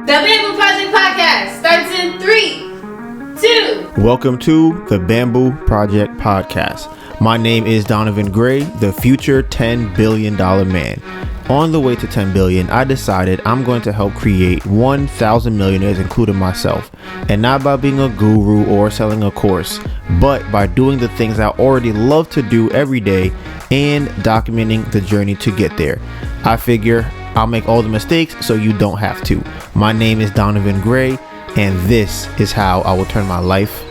The Bamboo Project Podcast starts in 3, 2. Welcome to the Bamboo Project Podcast. My name is Donovan Gray, the future $10 billion man. On the way to 10 billion, I decided I'm going to help create 1,000 millionaires, including myself. And not by being a guru or selling a course, but by doing the things I already love to do every day and documenting the journey to get there. I figure I'll make all the mistakes so you don't have to. My name is Donovan Gray, and this is how I will turn my life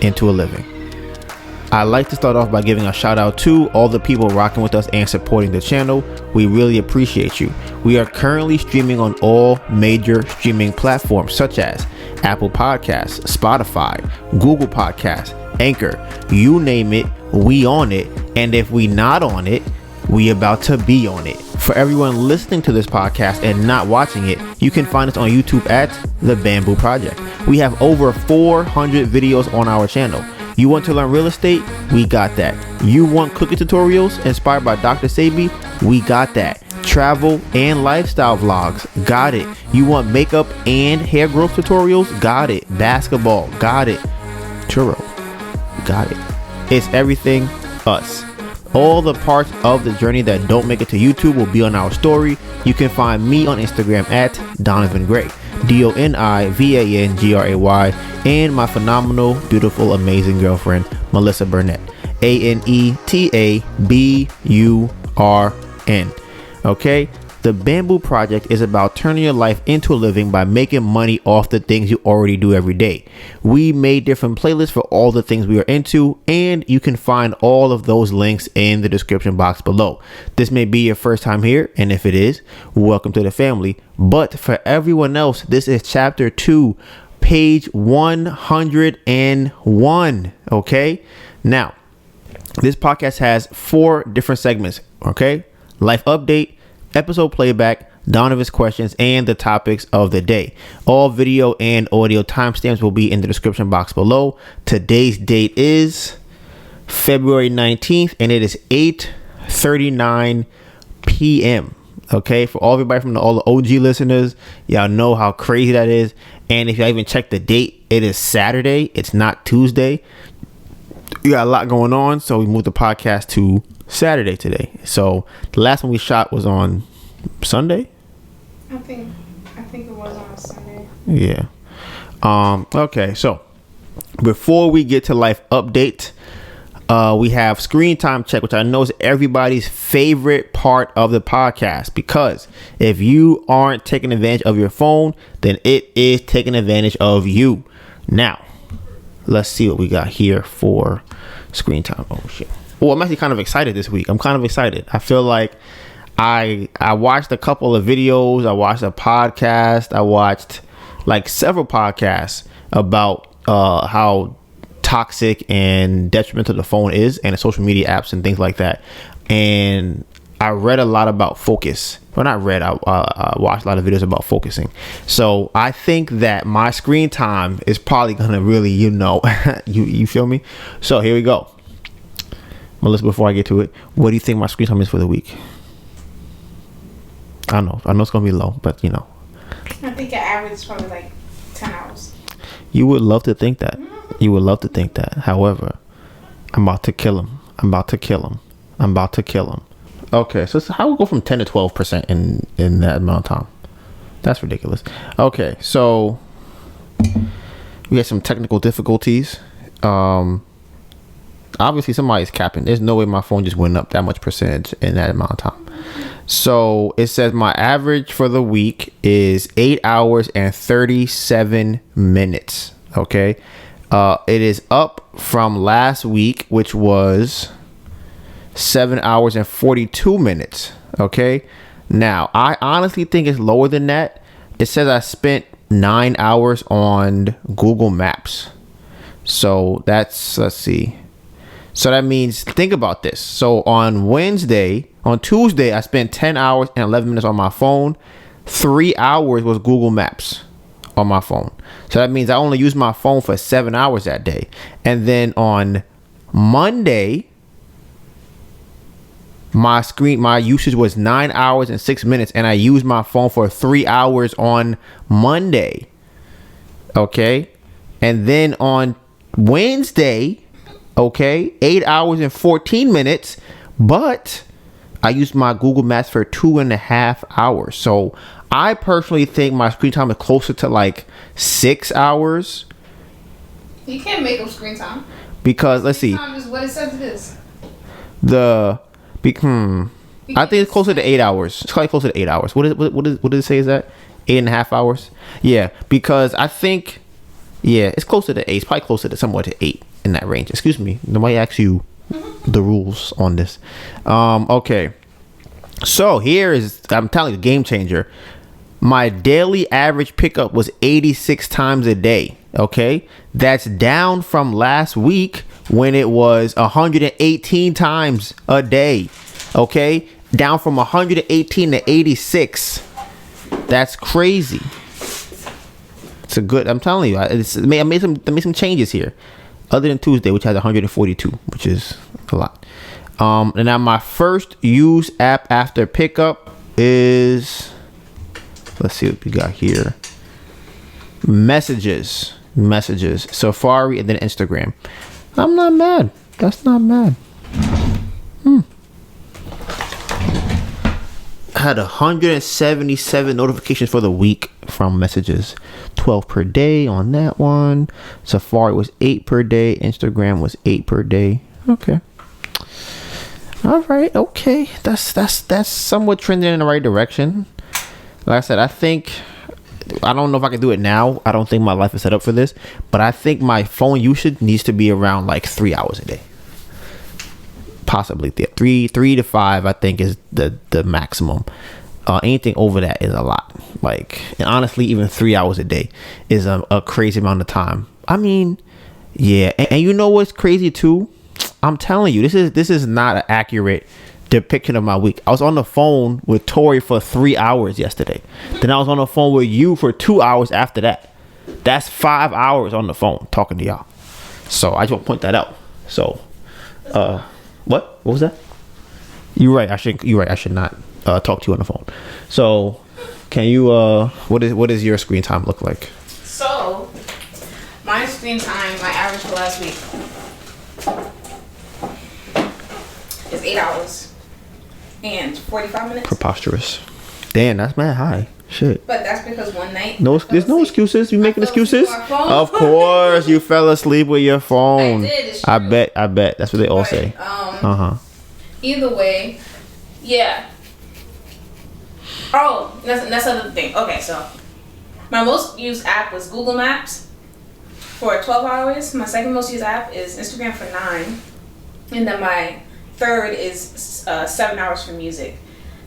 into a living. I'd like to start off by giving a shout out to all the people rocking with us and supporting the channel. We really appreciate you. We are currently streaming on all major streaming platforms such as Apple Podcasts, Spotify, Google Podcasts, Anchor, you name it, we on it. And if we not on it, we about to be on it. For everyone listening to this podcast and not watching it, you can find us on YouTube at The Bamboo Project. We have over 400 videos on our channel. You want to learn real estate? We got that. You want cooking tutorials inspired by Dr.Sebi? We got that. Travel and lifestyle vlogs? Got it. You want makeup and hair growth tutorials? Got it. Basketball? Got it. Turo? Got it. It's everything us. All the parts of the journey that don't make it to YouTube will be on our story. You can find me on Instagram at Donovan Gray, DONIVANGRAY, and my phenomenal, beautiful, amazing girlfriend, Melissa Burnett, ANETABURN. Okay? The Bamboo Project is about turning your life into a living by making money off the things you already do every day. We made different playlists for all the things we are into, and you can find all of those links in the description box below. This may be your first time here, and if it is, welcome to the family. But for everyone else, this is chapter 2, page 101. Okay? Now, this podcast has 4 different segments. Okay? Life update, episode playback, Donovan's questions, and the topics of the day. All video and audio timestamps will be in the description box below. Today's date is February 19th, and it is 8:39 p.m. Okay, for everybody from all the OG listeners, y'all know how crazy that is. And if y'all even check the date, it is Saturday. It's not Tuesday. We got a lot going on, so we moved the podcast to Saturday today. So the last one we shot was on Sunday. I think it was on Sunday. Yeah. Okay, so before we get to life update, we have screen time check, which I know is everybody's favorite part of the podcast, because if you aren't taking advantage of your phone, then it is taking advantage of you. Now, let's see what we got here for screen time. Oh shit. Well, I'm actually kind of excited this week. I'm kind of excited. I feel like I watched a couple of videos. I watched a podcast. I watched like several podcasts about how toxic and detrimental the phone is, and the social media apps and things like that. And I read a lot about focus. Well, not read. I watched a lot of videos about focusing. So I think that my screen time is probably gonna really, you feel me? So here we go. Melissa, before I get to it, what do you think my screen time is for the week? I know it's gonna be low, but I think your average is probably like 10 hours. You would love to think that. You would love to think that. However, I'm about to kill him. Okay, so how we go from 10 to 12% in that amount of time? That's ridiculous. Okay, so we had some technical difficulties. Obviously somebody's capping. There's no way my phone just went up that much percentage in that amount of time. So it says my average for the week is 8 hours and 37 minutes. Okay. It is up from last week, which was 7 hours and 42 minutes. Okay. Now, I honestly think it's lower than that. It says I spent 9 hours on Google Maps. So let's see. So that means, think about this. So on Tuesday, I spent 10 hours and 11 minutes on my phone. 3 hours was Google Maps on my phone. So that means I only used my phone for 7 hours that day. And then on Monday, my usage was 9 hours and 6 minutes, and I used my phone for 3 hours on Monday. Okay, and then on Wednesday, okay, 8 hours and 14 minutes, but I used my Google Maps for 2.5 hours. So I personally think my screen time is closer to like 6 hours. You can't make up screen time. Because let's see. Screen time is what it says it is. I think it's closer to 8 hours. It's probably closer to 8 hours. What does it say is that? 8.5 hours? Yeah, because I think, it's closer to 8. It's probably closer to somewhere to 8 in that range. Excuse me. Nobody asked you the rules on this. Okay. So I'm telling you, the game changer. My daily average pickup was 86 times a day. Okay. That's down from last week when it was 118 times a day. Okay. Down from 118 to 86. That's crazy. It's a good, I'm telling you, I made some changes here. Other than Tuesday, which has 142, which is a lot. And now my first use app after pickup is, let's see what we got here. Messages, Safari, and then Instagram. I'm not mad. That's not mad. I had 177 notifications for the week from messages. 12 per day on that one. Safari was 8 per day. Instagram was 8 per day. Okay. All right. Okay. That's somewhat trending in the right direction. Like I said, I don't know if I can do it now. I don't think my life is set up for this, but I think my phone usage needs to be around like 3 hours a day. Possibly 3 to 5, I think, is the maximum. Anything over that is a lot. Like, and honestly, even 3 hours a day is a crazy amount of time. I mean, yeah. And you know what's crazy too? I'm telling you, this is not an accurate depiction of my week. I was on the phone with Tori for 3 hours yesterday. Then I was on the phone with you for 2 hours after that. That's 5 hours on the phone talking to y'all. So I just want to point that out. So, what was that? You're right. I should not talk to you on the phone. So, can you? What does your screen time look like? So, my screen time, my average for last week is 8 hours and 45 minutes. Preposterous. Damn, that's mad high. Shit. But that's because one night. There's no excuses. You making excuses? Of course, you fell asleep with your phone. I did. It's true. I bet. That's what they all say. Either way, yeah. Oh, that's another thing. Okay, so my most used app was Google Maps for 12 hours. My second most used app is Instagram for 9, and then my third is 7 hours for music.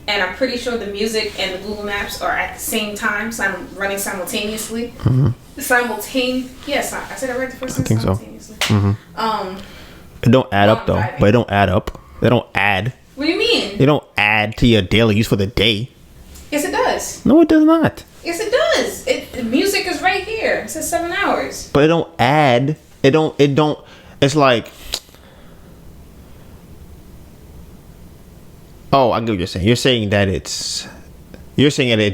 And I'm pretty sure the music and the Google Maps are at the same time, so I'm running simultaneously. Yes, I said it right the first time. I think simultaneously. So. It don't add up though. But it don't add up. They don't add. What do you mean? They don't add to your daily use for the day. Yes, it does. No, it does not. Yes, it does. The music is right here. It says 7 hours. But it don't add. It don't. It's like. Oh, I get what you're saying. You're saying that it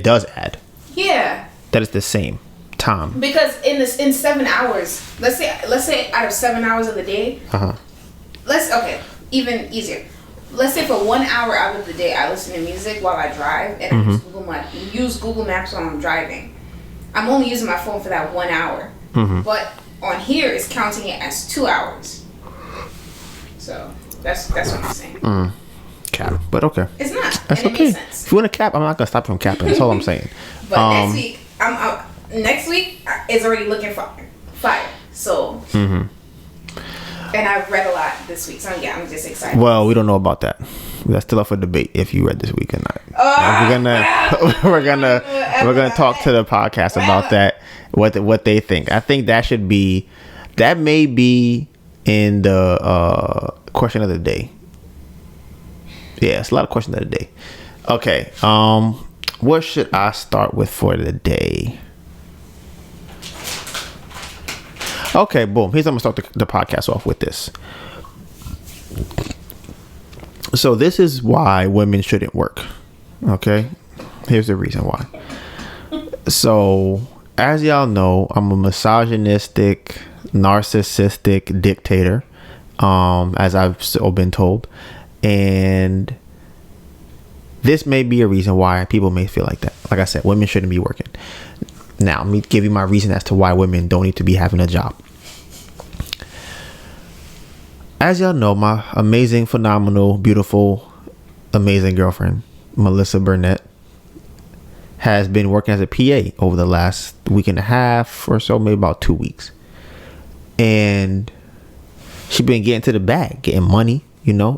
does add. Yeah. That it's the same time. Because in 7 hours, let's say out of 7 hours of the day. Even easier. Let's say for 1 hour out of the day, I listen to music while I drive, and I use Google Maps while I'm driving. I'm only using my phone for that 1 hour. But on here, it's counting it as 2 hours. So that's what I'm saying. Cap, but okay. It's not. That's okay. Makes sense. If you want to cap, I'm not gonna stop you from capping. That's all I'm saying. But next week is already looking fire. So. And I've read a lot this week, so I'm just excited. Well, we don't know about that. That's still up for debate if you read this week or not. We're gonna talk to the podcast about that. What they think. I think that may be in the question of the day. Yeah, it's a lot of questions of the day. Okay, what should I start with for the day? Okay, boom. I'm gonna start the podcast off with this. So this is why women shouldn't work. Okay, here's the reason why. So as y'all know, I'm a misogynistic, narcissistic dictator, as I've so been told, and this may be a reason why people may feel like that. Like I said, women shouldn't be working. Now, let me give you my reason as to why women don't need to be having a job. As y'all know, my amazing, phenomenal, beautiful, amazing girlfriend, Melissa Burnett, has been working as a PA over the last week and a half or so, maybe about 2 weeks. And she's been getting to the bag, getting money,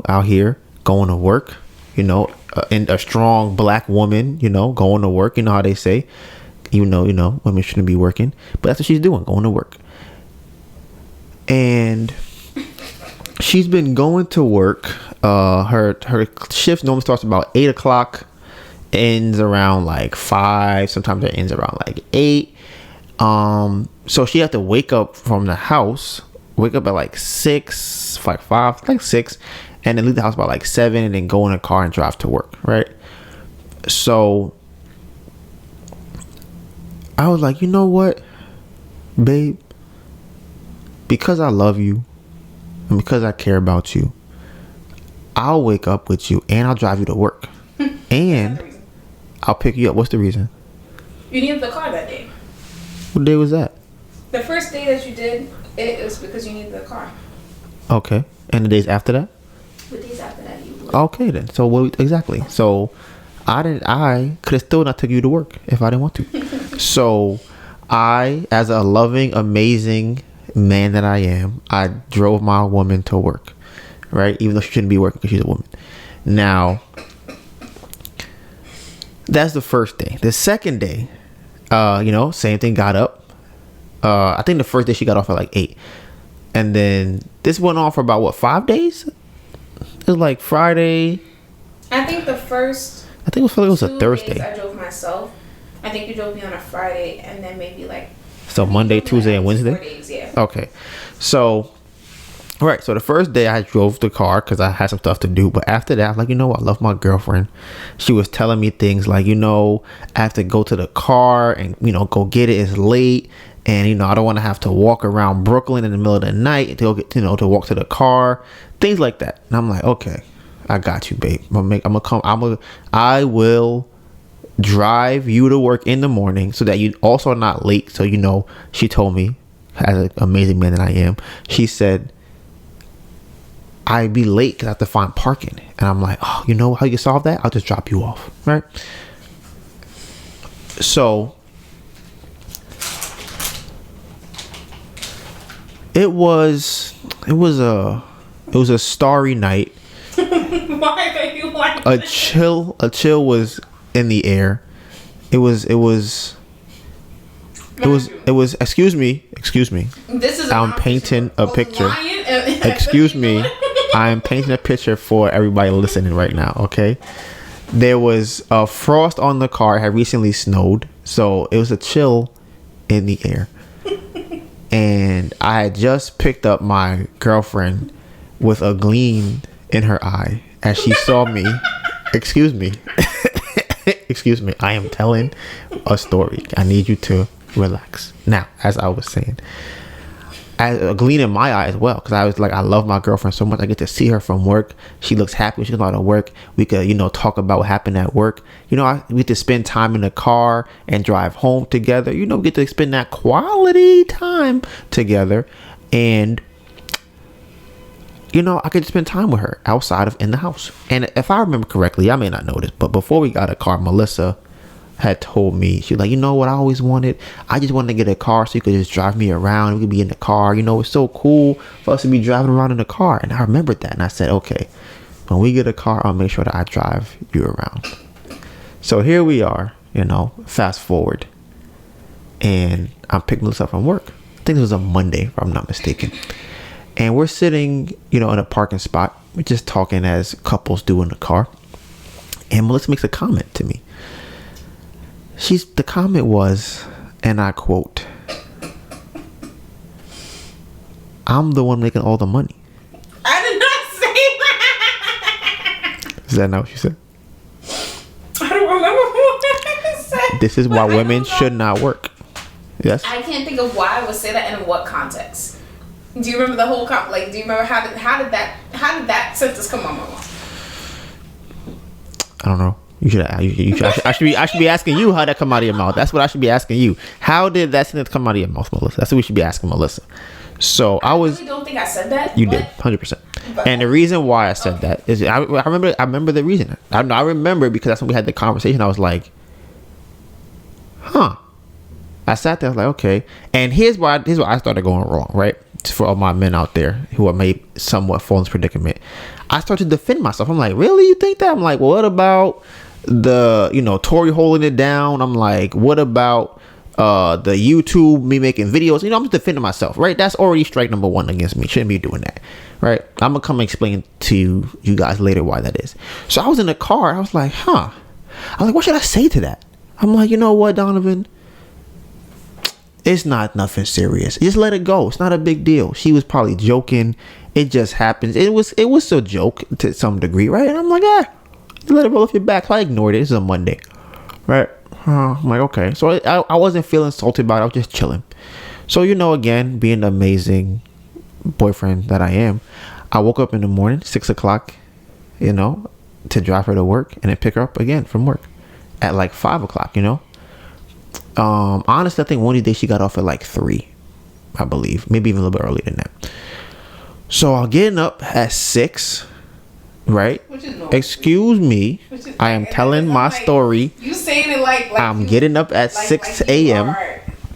out here, going to work, and a strong black woman, going to work. You know how they say, women shouldn't be working, but that's what she's doing, going to work. And she's been going to work. Her shift normally starts about 8 o'clock, ends around like 5. Sometimes it ends around like 8. So she had to wake up from the house, wake up at like 6, like 5, like 6, and then leave the house about like 7, and then go in a car and drive to work, right? So I was like, you know what, babe, because I love you and because I care about you, I'll wake up with you and I'll drive you to work and I'll pick you up. What's the reason? You needed the car that day. What day was that? The first day that you did, it was because you needed the car. Okay. And the days after that? The days after that, you would. Okay then. So what exactly? So I could have still not took you to work if I didn't want to. So I, as a loving, amazing man that I am, I drove my woman to work, right? Even though she shouldn't be working because she's a woman. Now, that's the first day. The second day, same thing, got up. I think the first day she got off at like 8. And then this went on for about, 5 days? It was like Friday. I think it was a Thursday. I drove myself. I think you drove me on a Friday, and then maybe like... So Monday, Tuesday, and Wednesday? 4 days, yeah. Okay. So, right. So the first day I drove the car because I had some stuff to do. But after that, I'm like, I love my girlfriend. She was telling me things like, I have to go to the car and, go get it. It's late. And, I don't want to have to walk around Brooklyn in the middle of the night to go get, to walk to the car. Things like that. And I'm like, okay, I got you, babe. I will drive you to work in the morning so that you also are not late. So, she told me, as an amazing man that I am, she said, I'd be late because I have to find parking. And I'm like, oh, you know how you solve that? I'll just drop you off. Right. So it was a starry night. Why are you like a chill was in the air. It was excuse me. This is I'm painting a picture. Excuse me. I'm painting a picture for everybody listening right now, okay? There was a frost on the car. It had recently snowed, so it was a chill in the air. And I had just picked up my girlfriend with a gleam in her eye as she saw me. Excuse me. Excuse me. I am telling a story. I need you to relax. Now, as I was saying, a gleam in my eye as well, because I was like, I love my girlfriend so much. I get to see her from work. She looks happy when she comes out of work. We could, talk about what happened at work. We get to spend time in the car and drive home together. We get to spend that quality time together. And, I could spend time with her outside of in the house. And if I remember correctly, I may not know this, but before we got a car, Melissa had told me, she was like, what I always wanted? I just wanted to get a car so you could just drive me around. We could be in the car. It's so cool for us to be driving around in the car. And I remembered that. And I said, okay, when we get a car, I'll make sure that I drive you around. So here we are, fast forward. And I'm picking Melissa up from work. I think it was a Monday, if I'm not mistaken. And we're sitting, in a parking spot. We're just talking as couples do in the car. And Melissa makes a comment to me. The comment was, and I quote, I'm the one making all the money. I did not say that. Is that not what you said? I don't remember what I said. This is why women should not work. Yes. I can't think of why I would say that and in what context. Do you remember the whole do you remember how did that sentence come on my mouth? I don't know. I should be asking you how that come out of your mouth. That's what I should be asking you. How did that sentence come out of your mouth, Melissa? That's what we should be asking Melissa. So I really don't think I said that. You did, 100%. And the reason why I said that is I remember the reason. I remember because that's when we had the conversation. I was like, huh. I sat there, I was like, okay. And here's why I started going wrong, right? For all my men out there who are may somewhat fall in this predicament. I started to defend myself. I'm like, really? You think that? I'm like, well, what about the, Tori holding it down? I'm like, what about the YouTube, me making videos? I'm just defending myself, right? That's already strike number one against me. Shouldn't be doing that, right? I'm gonna come explain to you guys later why that is. So I was in the car. I was like, I was like, what should I say to that? I'm like, you know what, Donovan? It's not nothing serious. Just let it go. It's not a big deal. She was probably joking. It just happens. It was a joke to some degree, right? And I'm like, let it roll off your back. So I ignored it. It's a Monday, right? I'm like, okay. So I wasn't feeling salty about it. I was just chilling. So, again, being the amazing boyfriend that I am, I woke up in the morning, 6 o'clock, to drive her to work and then pick her up again from work at like 5 o'clock, Honestly, I think one of these days she got off at like 3, I believe, maybe even a little bit earlier than that. So I'm getting up at 6, right? Excuse me, I am telling my story. You saying it like I'm getting up at 6 a.m.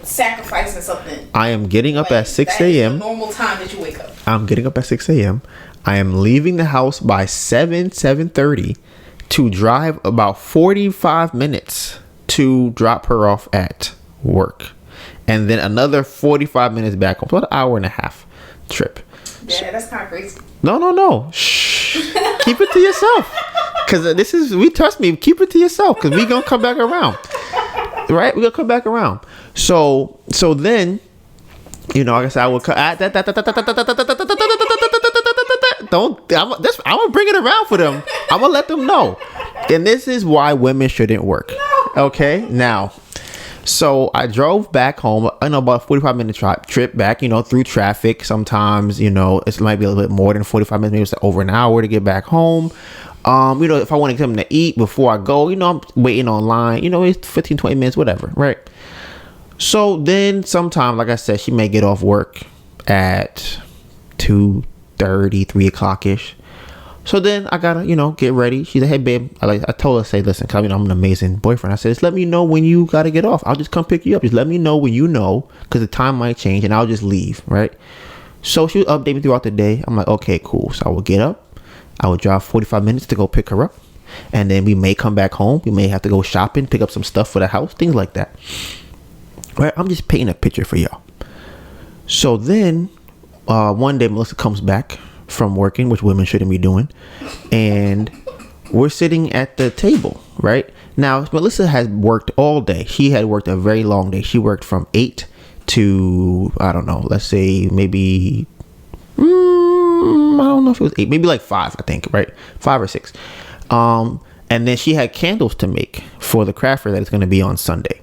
Sacrificing something. I am getting up at 6 a.m. Normal time that you wake up. I'm getting up at 6 a.m. I am leaving the house by 7:30 to drive about 45 minutes to drop her off at work, and then another 45 minutes back home. So about an hour and a half trip. Yeah, that's kind of crazy. No. Shh. Keep it to yourself, because trust me, keep it to yourself, because we gonna come back around, right? We gonna come back around. So then, like I said, I would I'm gonna bring it around for them. I'm gonna let them know. And this is why women shouldn't work. Okay, now, so I drove back home. I know about a 45-minute trip back. Through traffic. Sometimes it might be a little bit more than 45 minutes. Maybe it's over an hour to get back home. If I want to get something to eat before I go, I'm waiting online. It's 15-20 minutes, whatever, right? So then, sometime, like I said, she may get off work at 2:30, 3 o'clock ish. So then I gotta, get ready. She's like, hey babe, I told her, say, listen, I'm an amazing boyfriend. I said, just let me know when you gotta get off. I'll just come pick you up. Just let me know when because the time might change, and I'll just leave, right? So she would update me throughout the day. I'm like, okay, cool. So I would get up. I would drive 45 minutes to go pick her up, and then we may come back home. We may have to go shopping, pick up some stuff for the house, things like that. Right? I'm just painting a picture for y'all. So then one day Melissa comes back from working, which women shouldn't be doing, and we're sitting at the table. Right now, Melissa has worked all day. She had worked a very long day. She worked from 8 to, I don't know, let's say maybe I don't know if it was 8, maybe like 5, I think, right? 5 or 6. And then she had candles to make for the craft fair that is going to be on Sunday.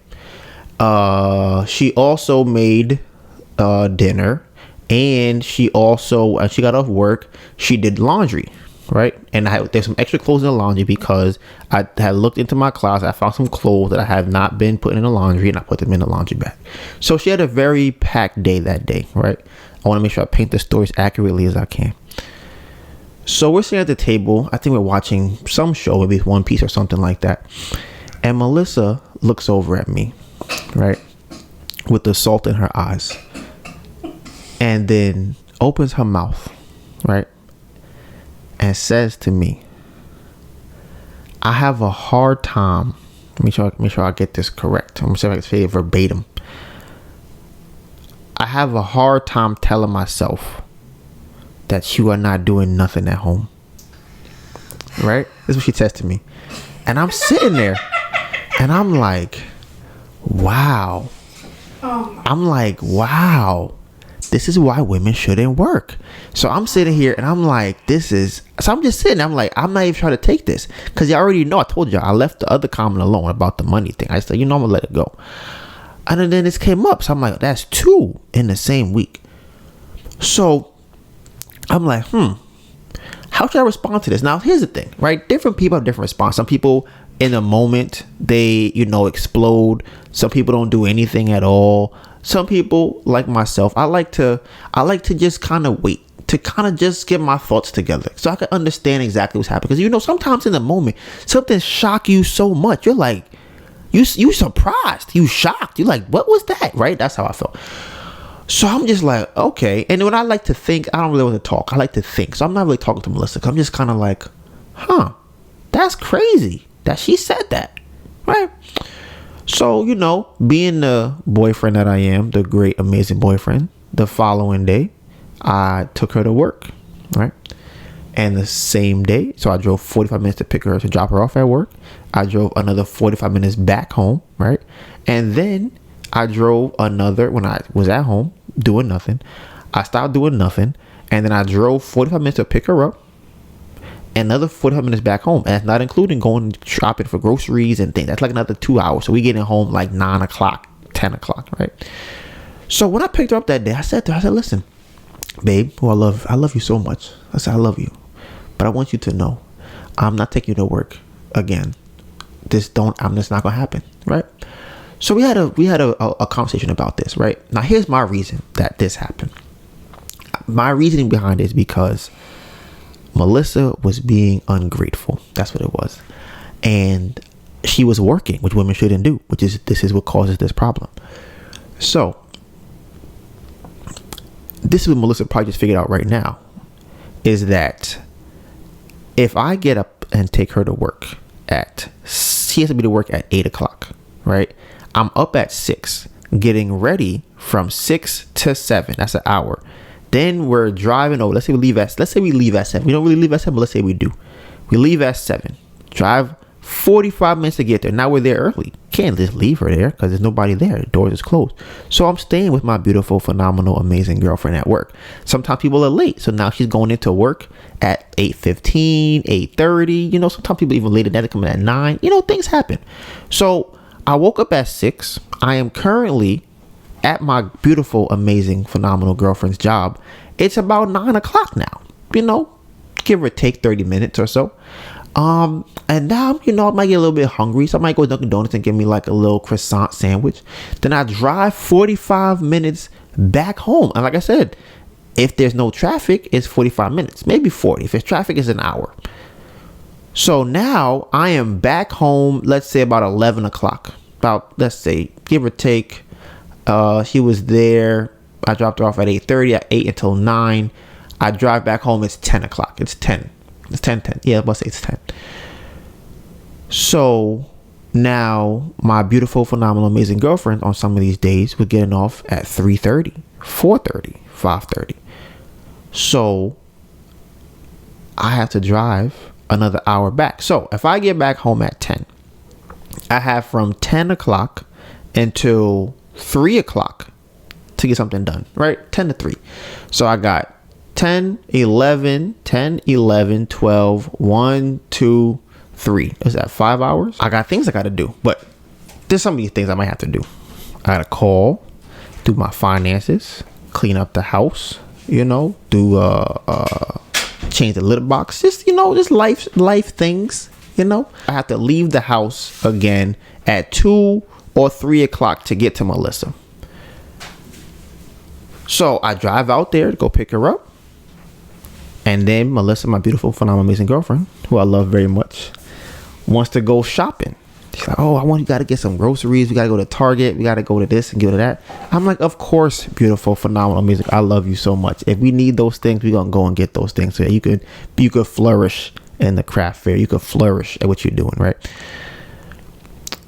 She also made dinner. And she also, when she got off work, she did laundry, right? And there's some extra clothes in the laundry because I had looked into my closet. I found some clothes that I have not been putting in the laundry, and I put them in the laundry bag. So she had a very packed day that day, right? I want to make sure I paint the stories accurately as I can. So we're sitting at the table. I think we're watching some show, maybe One Piece or something like that. And Melissa looks over at me, right, with the salt in her eyes. And then opens her mouth, right, and says to me, I have a hard time. Make sure I get this correct. I'm going to see if I can say it verbatim. I have a hard time telling myself that you are not doing nothing at home. Right? This is what she says to me. And I'm sitting there and I'm like, wow. I'm like, wow. this is why women shouldn't work. So I'm sitting here and I'm like, I'm just sitting. I'm like, I'm not even trying to take this because you already know. I told you I left the other comment alone about the money thing. I said, I'm gonna let it go. And then this came up. So I'm like, that's 2 in the same week. So I'm like, how should I respond to this? Now, here's the thing, right? Different people have different response. Some people in the moment, they, explode. Some people don't do anything at all. Some people, like myself, I like to just kind of wait, to kind of just get my thoughts together so I can understand exactly what's happening. Because, sometimes in the moment, something shock you so much. You're like, you surprised, you shocked. You're like, what was that? Right? That's how I felt. So I'm just like, okay. And when I like to think, I don't really want to talk. I like to think. So I'm not really talking to Melissa. I'm just kind of like, that's crazy that she said that. Right? So, being the boyfriend that I am, the great, amazing boyfriend, the following day, I took her to work. Right? And the same day, so I drove 45 minutes to drop her off at work. I drove another 45 minutes back home. Right? And then I drove another, when I was at home doing nothing, I stopped doing nothing. And then I drove 45 minutes to pick her up. Another 45 minutes back home. And that's not including going shopping for groceries and things. That's like another 2 hours. So we getting home like 9 o'clock, 10 o'clock, right? So when I picked her up that day, I said to her, listen, babe, who I love you so much. I said, I love you. But I want you to know, I'm not taking you to work again. I'm just not gonna happen, right? So we had a conversation about this, right? Now here's my reason that this happened. My reasoning behind it is because Melissa was being ungrateful. That's what it was. And she was working, which women shouldn't do, this is what causes this problem. So this is what Melissa probably just figured out right now, is that if I get up and take her to work she has to be to work at 8 o'clock, right? I'm up at 6, getting ready from 6 to 7. That's an hour. Then we're driving over. Let's say we leave at 7. We don't really leave at 7, but let's say we do. We leave at 7. Drive 45 minutes to get there. Now we're there early. Can't just leave her there because there's nobody there. The doors is closed. So I'm staying with my beautiful, phenomenal, amazing girlfriend at work. Sometimes people are late. So now she's going into work at 8:15, 8:30. Sometimes people even later than that, coming at 9. Things happen. So I woke up at 6. I am currently at my beautiful, amazing, phenomenal girlfriend's job. It's about 9 o'clock now, give or take 30 minutes or so. And now, I might get a little bit hungry. So I might go to Dunkin' Donuts and get me like a little croissant sandwich. Then I drive 45 minutes back home. And like I said, if there's no traffic, it's 45 minutes, maybe 40. If there's traffic, it's an hour. So now I am back home, let's say about 11 o'clock. Let's say, give or take, she was there. I dropped her off at 8:30, at 8 until 9. I drive back home. It's 10 o'clock. It's 10. It's 10:10. Yeah, let's say it's 10. So now my beautiful, phenomenal, amazing girlfriend on some of these days we're getting off at 3:30, 4:30, 5:30. So I have to drive another hour back. So if I get back home at 10, I have from 10 o'clock until 3 o'clock to get something done, right? 10 to 3. So I got 10, 11, 12, 1, 2, 3. Is that 5 hours? I got things I got to do, but there's some of these things I might have to do. I got to call, do my finances, clean up the house, do change the litter box, just life things, I have to leave the house again at 2 or 3 o'clock to get to Melissa. So I drive out there to go pick her up. And then Melissa, my beautiful, phenomenal, amazing girlfriend, who I love very much, wants to go shopping. She's like, you got to get some groceries. We got to go to Target. We got to go to this and go to that. I'm like, of course, beautiful, phenomenal, amazing. I love you so much. If we need those things, we're going to go and get those things so that you could flourish in the craft fair. You could flourish at what you're doing, right?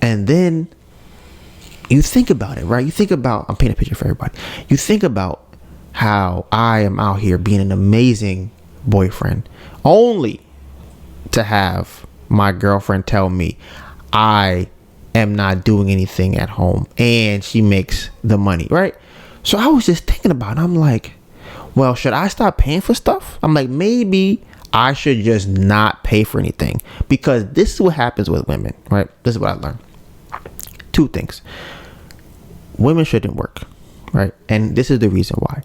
And then you think about it, right? I'm painting a picture for everybody. You think about how I am out here being an amazing boyfriend, only to have my girlfriend tell me I am not doing anything at home and she makes the money, right? So I was just thinking about it. I'm like, well, should I stop paying for stuff? I'm like, maybe I should just not pay for anything, because this is what happens with women, right? This is what I learned. Two things. Women shouldn't work, right? And this is the reason why.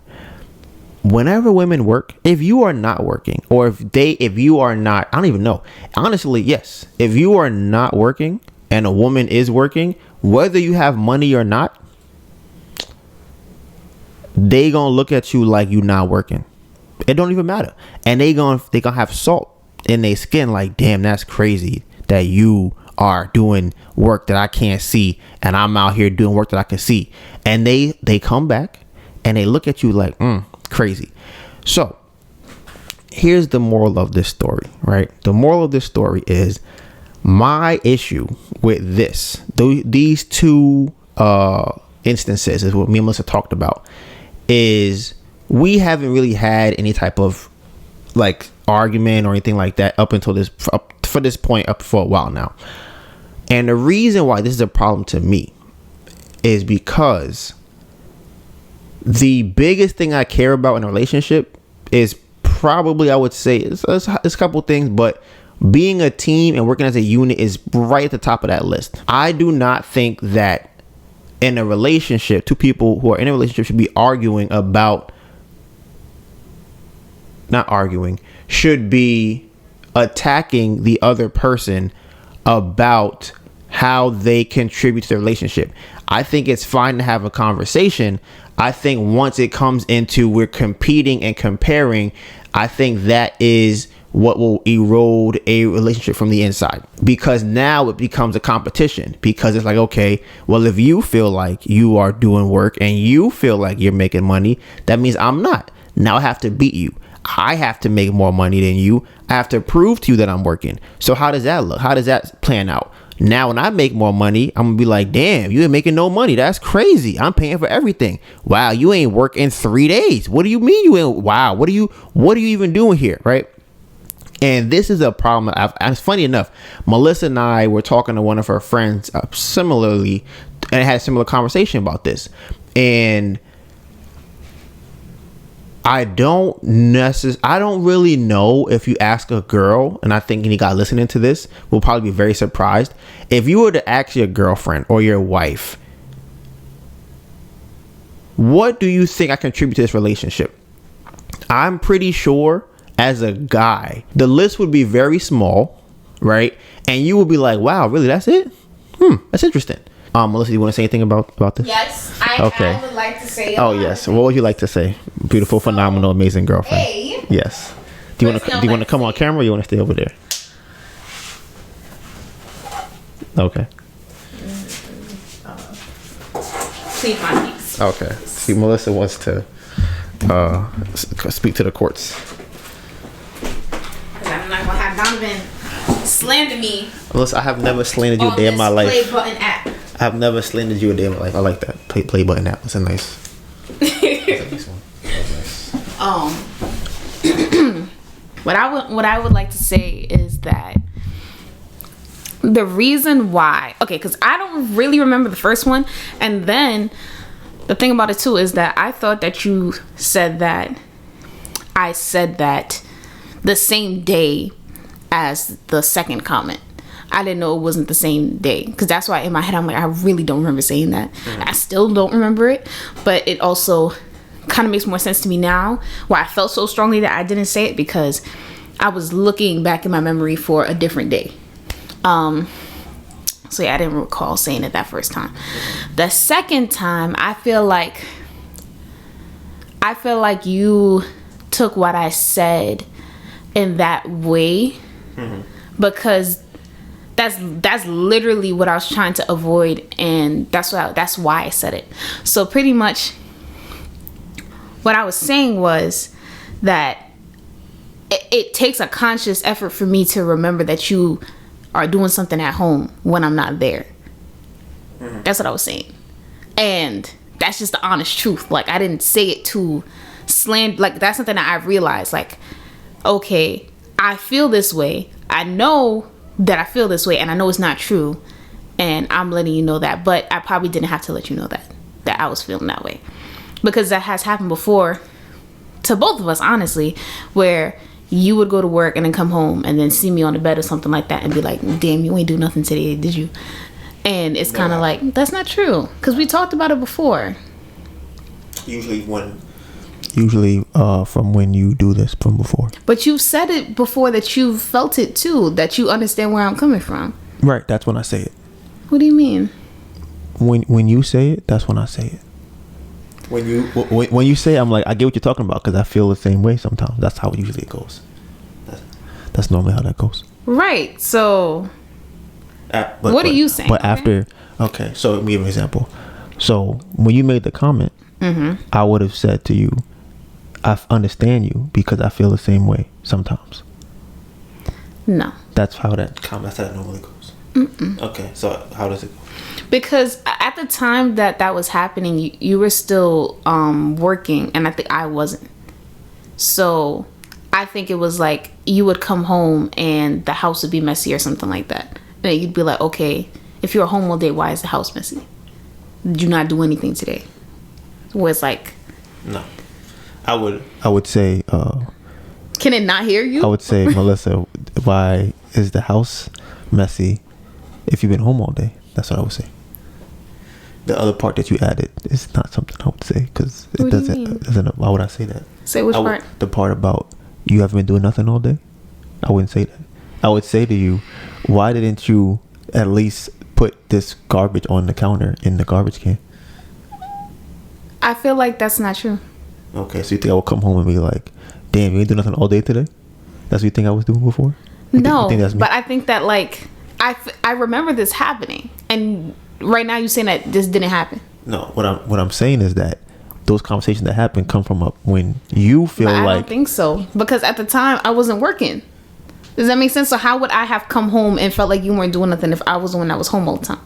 Whenever women work, if you are not working, or if you are not, I don't even know. Honestly, yes. If you are not working and a woman is working, whether you have money or not, they gonna look at you like you not working. It don't even matter. And they gonna have salt in their skin, like, damn, that's crazy that you are doing work that I can't see, and I'm out here doing work that I can see. And they come back and they look at you like, crazy. So here's the moral of this story, right? The moral of this story is, my issue with these two instances is what me and Melissa talked about, is we haven't really had any type of like argument or anything like that up until this point for a while now. And the reason why this is a problem to me is because the biggest thing I care about in a relationship is probably, I would say, it's a couple things, but being a team and working as a unit is right at the top of that list. I do not think that in a relationship, two people who are in a relationship should be should be attacking the other person about how they contribute to the relationship. I think it's fine to have a conversation. I think once it comes into we're competing and comparing, I think that is what will erode a relationship from the inside, because now it becomes a competition, because it's like, okay, well, if you feel like you are doing work and you feel like you're making money, that means I'm not. Now I have to beat you. I have to make more money than you. I have to prove to you that I'm working. So how does that look? How does that plan out? Now, when I make more money, I'm gonna be like, damn, you ain't making no money. That's crazy. I'm paying for everything. Wow, you ain't working 3 days. What do you mean you ain't? Wow, what are you even doing here, right? And this is a problem. It's funny enough, Melissa and I were talking to one of her friends similarly, and had a similar conversation about this. And I don't really know if you ask a girl, and I think any guy listening to this will probably be very surprised. If you were to ask your girlfriend or your wife, what do you think I contribute to this relationship? I'm pretty sure as a guy, the list would be very small, right? And you would be like, wow, really? That's it? That's interesting. Melissa, you want to say anything about this? Yes, I would like to say. Oh, yes. What would you like to say? Beautiful, phenomenal, amazing girlfriend. Yes. Do you want to come on camera, or you want to stay over there? Okay. Plead my peace. Okay. See, Melissa wants to speak to the courts. Because I'm not gonna have Donovan slander me. Melissa, I have never slandered you a day in my life. Play button app. I've never slandered you a day in my life. I like that. Play button app. That's a nice. That's a nice one. That's nice. What I would like to say is that the reason why, because I don't really remember the first one, and then the thing about it too is that I thought that you said that I said that the same day as the second comment. I didn't know it wasn't the same day, because that's why in my head I'm like, I really don't remember saying that. I still don't remember it, but it also kind of makes more sense to me now why I felt so strongly that I didn't say it, because I was looking back in my memory for a different day. So yeah, I didn't recall saying it that first time. The second time, I feel like you took what I said in that way, because that's literally what I was trying to avoid, and that's why I said it. So pretty much what I was saying was that it takes a conscious effort for me to remember that you are doing something at home when I'm not there. That's what I was saying. And that's just the honest truth. Like, I didn't say it to slander. Like, that's something that I realized. Like, okay, I feel this way. I know that I feel this way, and I know it's not true, and I'm letting you know that. But I probably didn't have to let you know that I was feeling that way. because that has happened before to both of us, honestly, where you would go to work and then come home and then see me on the bed or something like that and be like, damn, you ain't do nothing today, did you? And it's kind of like, that's not true, because we talked about it before. Usually from when you do this from before. But you've said it before that you felt it too, that you understand where I'm coming from. Right, that's when I say it. What do you mean? When you say it, that's when I say it. When you say it, I'm like, I get what you're talking about, because I feel the same way sometimes. That's how usually it goes. That's normally how that goes. Right. So what are you saying? But after, so let me give an example. So when you made the comment, I would have said to you, I understand you because I feel the same way sometimes. No. That's how that normally goes. Okay, so how does it go? Because at the time that was happening, you were still working, and I think I wasn't. So I think it was like you would come home and the house would be messy or something like that. And you'd be like, okay, if you're home all day, why is the house messy? Did you not do anything today? Where it's like, no. I would say, can it not hear you? I would say, Melissa, why is the house messy if you've been home all day? That's what I would say. The other part that you added is not something I would say, because it doesn't. Why would I say that? Say which part? The part about you haven't been doing nothing all day. I wouldn't say that. I would say to you, why didn't you at least put this garbage on the counter in the garbage can? I feel like that's not true. Okay, so you think I would come home and be like, damn, you ain't do nothing all day today? That's what you think I was doing before? No, but I think that, like, I remember this happening, and right now you're saying that this didn't happen. No, what I'm saying is that those conversations that happen come from when you feel but like... I don't think so, because at the time I wasn't working. Does that make sense? So how would I have come home and felt like you weren't doing nothing if I was the one that was home all the time?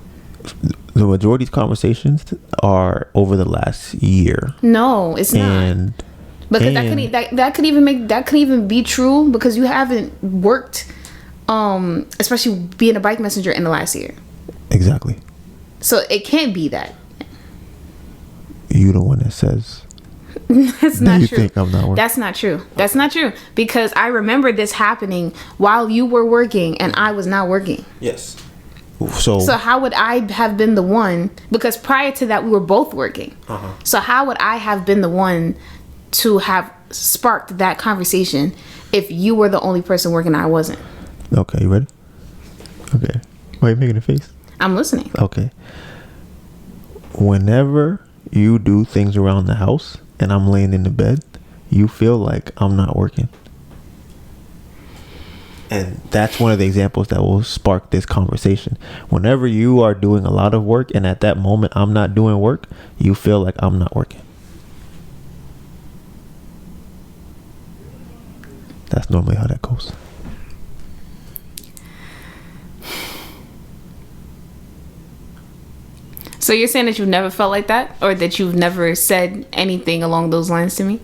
The majority of these conversations are over the last year. No, it's not. Because that could even be true, because you haven't worked, especially being a bike messenger in the last year. Exactly. So it can't be that. You the one that says that's not you true. Think I'm not working. That's not true. That's not true, because I remember this happening while you were working and I was not working. Yes. So how would I have been the one, because prior to that we were both working. So how would I have been the one to have sparked that conversation if you were the only person working and I wasn't? Okay, you ready? Okay. Why are you making a face? I'm listening. Okay. Whenever you do things around the house and I'm laying in the bed, you feel like I'm not working. And that's one of the examples that will spark this conversation. Whenever you are doing a lot of work and at that moment I'm not doing work, you feel like I'm not working. That's normally how that goes. So you're saying that you've never felt like that, or that you've never said anything along those lines to me?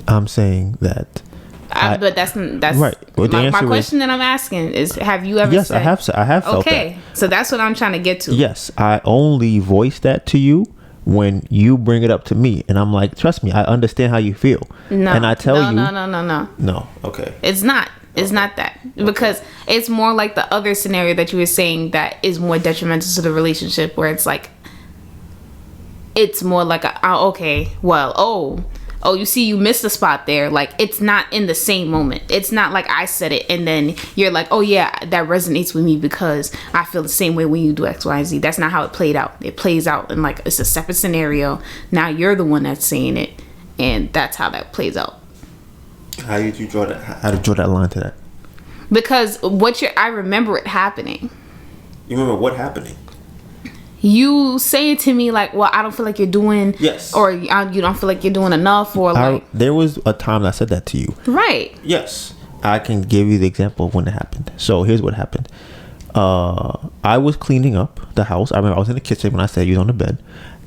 I'm saying that. But that's right. Well, my question that I'm asking is: have you ever? Yes, said, I have felt that. Okay, so that's what I'm trying to get to. Yes, I only voice that to you when you bring it up to me, and I'm like, trust me, I understand how you feel. No, and I tell you, no. No, okay. It's not. It's not that, because it's more like the other scenario that you were saying that is more detrimental to the relationship, where it's like, it's more like you see, you missed the spot there. Like, it's not in the same moment. It's not like I said it and then you're like, oh yeah, that resonates with me because I feel the same way when you do X, Y, and Z. That's not how it played out. It plays out and like it's a separate scenario. Now you're the one that's saying it, and that's how that plays out. How did you draw that? How did you draw that line to that? Because I remember it happening. You remember what happening? You say it to me like, well, I don't feel like you're doing, yes, or you don't feel like you're doing enough, or like. There was a time I said that to you. Right. Yes. I can give you the example of when it happened. So here's what happened. I was cleaning up the house. I remember I was in the kitchen when I said you was on the bed,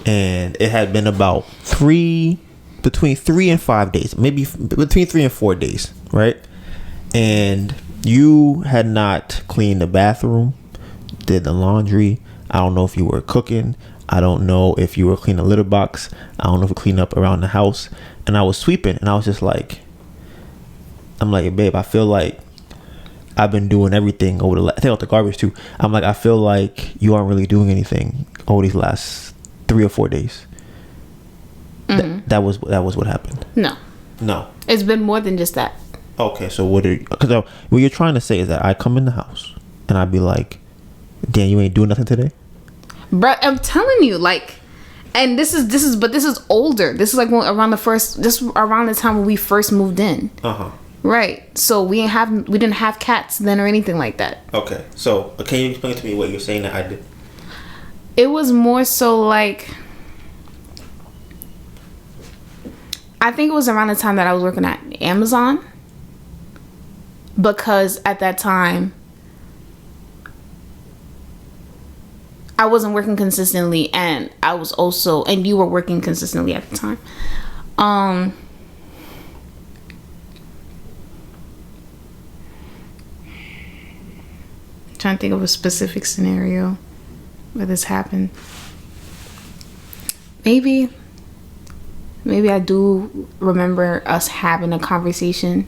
and it had been about between 3 and 5 days, maybe between 3 and 4 days, right? And you had not cleaned the bathroom, did the laundry. I don't know if you were cooking. I don't know if you were cleaning a litter box. I don't know if you cleaned up around the house. And I was sweeping, and I was just like, I'm like, babe, I feel like I've been doing everything over the. I take out the garbage too. I'm like, I feel like you aren't really doing anything over these last 3 or 4 days. That was what happened. No. It's been more than just that. Okay, so what you're trying to say is that I come in the house and I'd be like, Dan, you ain't doing nothing today? Bro, I'm telling you, like, and this is older. This is like around the time when we first moved in. Right. So we didn't have cats then or anything like that. Okay. So can you explain to me what you're saying that I did? It was more so like, I think it was around the time that I was working at Amazon, because at that time I wasn't working consistently, and you were working consistently at the time. Trying to think of a specific scenario where this happened. Maybe I do remember us having a conversation,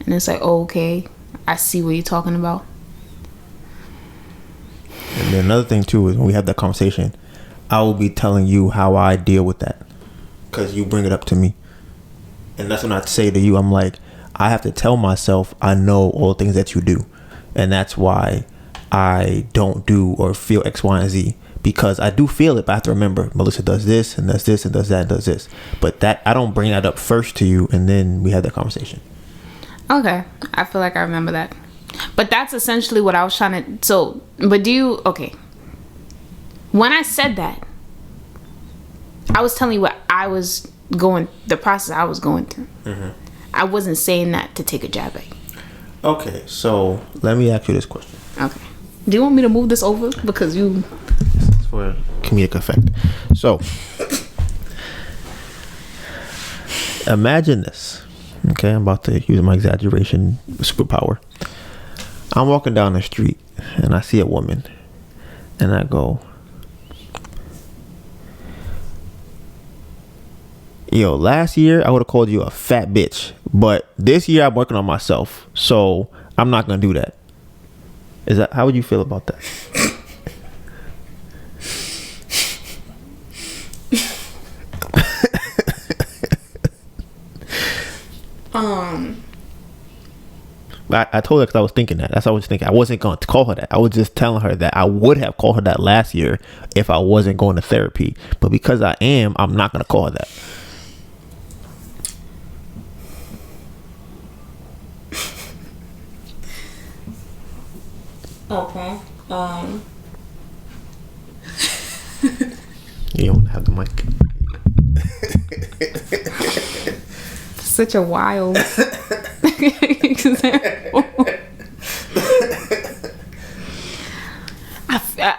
and it's like, oh, okay, I see what you're talking about. And then another thing too is when we have that conversation, I will be telling you how I deal with that, because you bring it up to me, and that's when I say to you, I'm like, I have to tell myself I know all the things that you do, and that's why I don't do or feel X, Y, and Z, because I do feel it, but I have to remember Melissa does this and does this and does that and does this, but that I don't bring that up first to you, and then we have that conversation. Okay, I feel like I remember that. But that's essentially what I was trying to... Okay. When I said that, I was telling you what I was the process I was going through. I wasn't saying that to take a jab at you. Okay, so let me ask you this question. Okay. Do you want me to move this over? Because you... It's for comedic effect. So, imagine this. Okay, I'm about to use my exaggeration superpower. I'm walking down the street and I see a woman and I go, yo, last year I would have called you a fat bitch, but this year I'm working on myself, so I'm not gonna do that. How would you feel about that? I told her because I was thinking that. That's what I was thinking. I wasn't going to call her that. I was just telling her that I would have called her that last year if I wasn't going to therapy. But because I am, I'm not going to call her that. Okay. You don't have the mic. Such a wild example.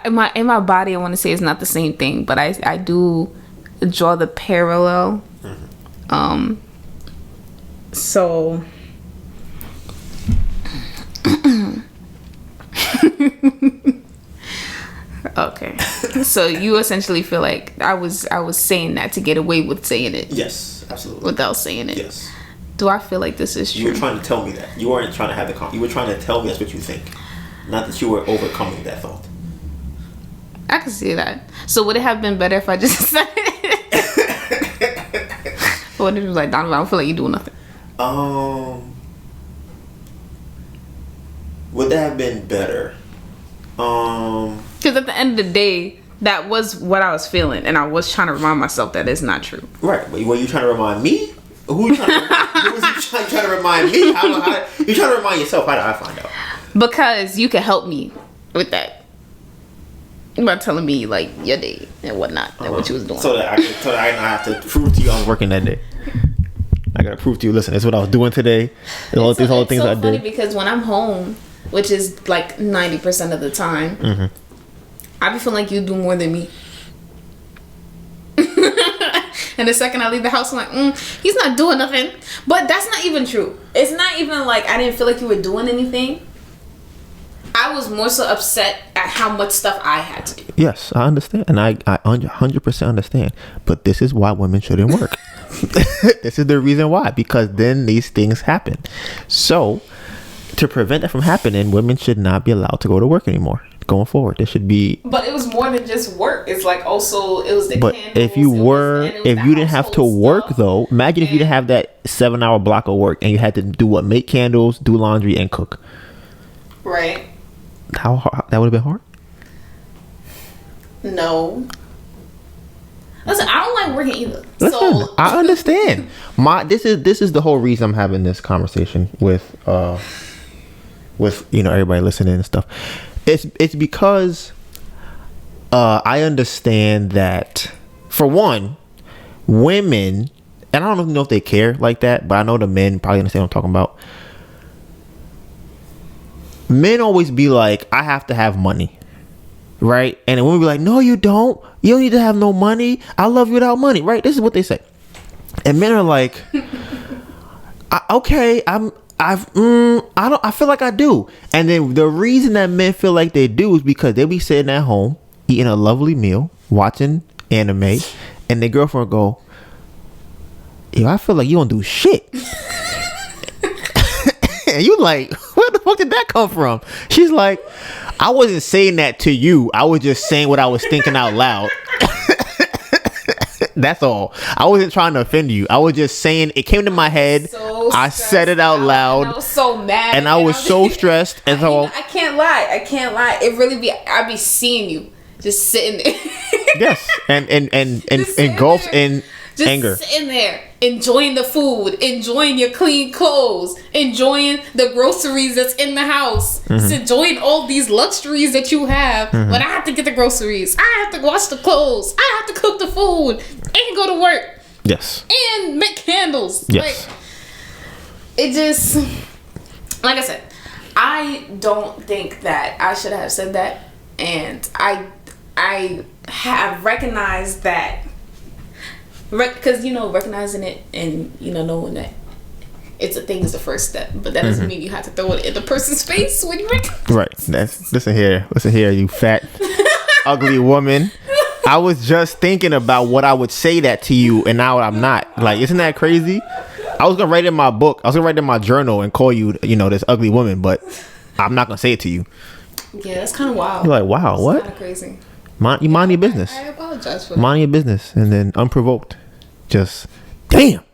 In my body, I want to say it's not the same thing, but I do draw the parallel. So okay, so you essentially feel like I was saying that to get away with saying it. Yes, absolutely. Without saying it. Yes. Do I feel like this is true? You were trying to tell me that. You weren't trying to have the you were trying to tell me that's what you think, not that you were overcoming that thought. I can see that. So would it have been better if I just said it? What if it was like, Donovan, I don't feel like you doing nothing? Would that have been better? Because at the end of the day, that was what I was feeling, and I was trying to remind myself that it's not true. Right, but were you trying to remind me? Who was you trying to remind me? How you trying to remind yourself? How did I find out? Because you can help me with that by telling me like your day and whatnot and what you was doing. So that I don't have to prove to you I was working that day. I gotta prove to you. Listen, it's what I was doing today. All these things I did. It's funny because when I'm home, which is like 90% of the time, I be feeling like you do more than me. And the second I leave the house, I'm like, he's not doing nothing. But that's not even true. It's not even like I didn't feel like you were doing anything. I was more so upset at how much stuff I had to do. Yes, I understand, and I 100% understand. But this is why women shouldn't work. This is the reason why, because then these things happen. So to prevent that from happening, women should not be allowed to go to work anymore going forward. There should be. But it was more than just work. It's like also it was the. But candles, if you didn't have to work stuff, though, imagine if you didn't have that 7-hour block of work and you had to do what? Make candles, do laundry, and cook. Right. How hard, that would have been hard? No. Listen, I don't like working either. Listen, So I understand. This is the whole reason I'm having this conversation with everybody listening and stuff. It's because I understand that, for one, women, and I don't know if they care like that, but I know the men probably understand what I'm talking about. Men always be like, I have to have money, right? And then women be like, no, you don't. You don't need to have no money. I love you without money, right? This is what they say. And men are like, okay, I feel like I do. And then the reason that men feel like they do is because they be sitting at home eating a lovely meal, watching anime, and their girlfriend go, yo, I feel like you don't do shit. And you like, where the fuck did that come from? She's like, I wasn't saying that to you. I was just saying what I was thinking out loud. That's all. I wasn't trying to offend you. I was just saying it came to my head. So I said it out loud. And I was so mad. And I was so stressed. And so I can't lie. It really be. I be seeing you just sitting there. Yes, and engulfs in just anger. Sitting there, enjoying the food, enjoying your clean clothes, enjoying the groceries that's in the house, enjoying all these luxuries that you have. But I have to get the groceries, I have to wash the clothes, I have to cook the food, and go to work. Yes. And make candles. Yes. Like, it just, like I said, I don't think that I should have said that, and I have recognized that. Because recognizing it and knowing that it's a thing is the first step, but that doesn't mean you have to throw it in the person's face when you recognize. Right. Listen here, you fat, ugly woman. I was just thinking about what I would say that to you, and now I'm not. Like, isn't that crazy? I was gonna write in my book. I was gonna write in my journal and call you, this ugly woman, but I'm not gonna say it to you. Yeah, that's kind of wild. You're like, wow, what? Kind of crazy. You mind your business. I apologize for that. Mind your business, and then unprovoked, just damn.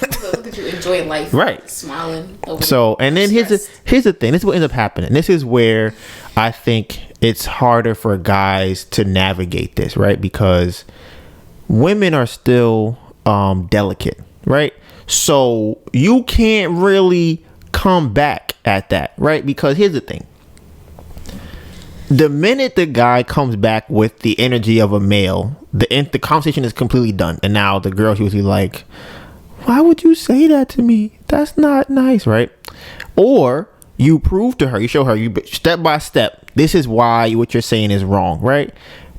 Look at you enjoying life, right? Smiling. So, and then here's the thing. This is what ends up happening. This is where I think it's harder for guys to navigate this, right? Because women are still delicate, right? So you can't really come back at that, right? Because here's the thing. The minute the guy comes back with the energy of a male, the conversation is completely done. And now the girl's usually like, why would you say that to me? That's not nice, right? Or you prove to her, you show her, you step by step, this is why what you're saying is wrong, right?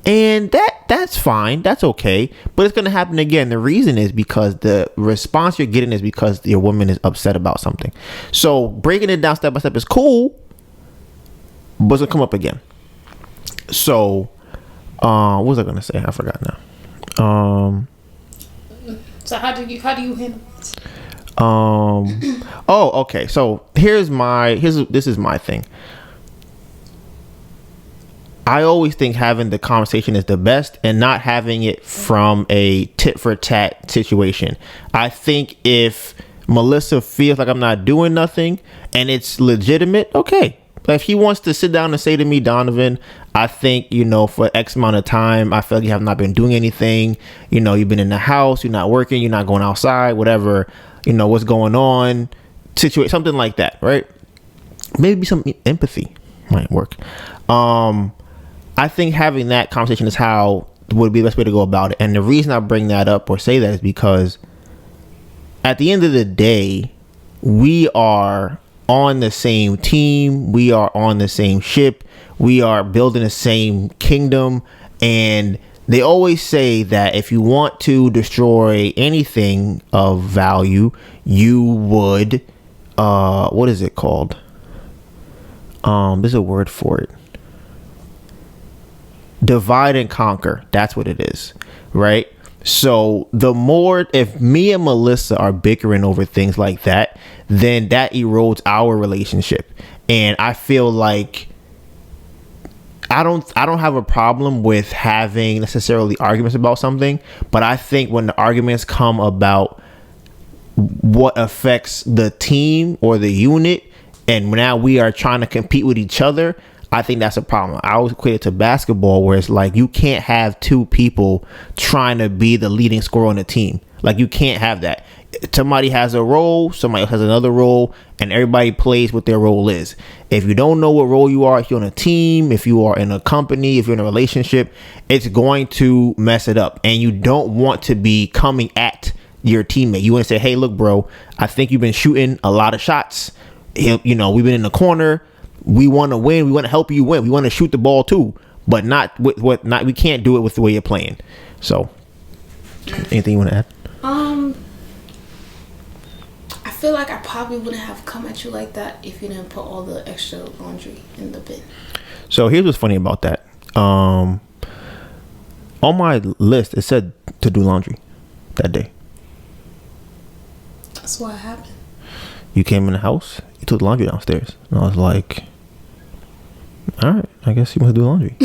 And that's fine. That's okay. But it's going to happen again. The reason is because the response you're getting is because your woman is upset about something. So breaking it down step by step is cool, but it's going to come up again. So, what was I gonna say? I forgot now. So how do you handle this? Oh, okay. So this is my thing. I always think having the conversation is the best, and not having it from a tit for tat situation. I think if Melissa feels like I'm not doing nothing and it's legitimate, okay. If he wants to sit down and say to me, Donovan, I think, for X amount of time, I feel like you have not been doing anything. You've been in the house, you're not working, you're not going outside, whatever, what's going on, something like that, right? Maybe some empathy might work. I think having that conversation is would be the best way to go about it. And the reason I bring that up or say that is because at the end of the day, we are on the same team, we are on the same ship, we are building the same kingdom. And they always say that if you want to destroy anything of value, you would what is it called? There's a word for it. divide and conquer. That's what it is, right? So the more, if me and Melissa are bickering over things like that, then that erodes our relationship. And I feel like I don't have a problem with having necessarily arguments about something, but I think when the arguments come about what affects the team or the unit, and now we are trying to compete with each other, I think that's a problem. I always equate it to basketball, where it's like you can't have two people trying to be the leading scorer on the team. Like, you can't have that. Somebody has a role, somebody else has another role, and everybody plays what their role is. If you don't know what role you are, if you're on a team, if you are in a company, if you're in a relationship, it's going to mess it up. And you don't want to be coming at your teammate. You want to say, hey, look, bro, I think you've been shooting a lot of shots. You know, we've been in the corner. We want to win. We want to help you win. We want to shoot the ball too, but not with we can't do it with the way you're playing. So, anything you want to add? I feel like I probably wouldn't have come at you like that if you didn't put all the extra laundry in the bin. So here's what's funny about that. On my list, it said to do laundry that day. That's what happened. You came in the house, you took the laundry downstairs, and I was like, all right, I guess you want to do laundry.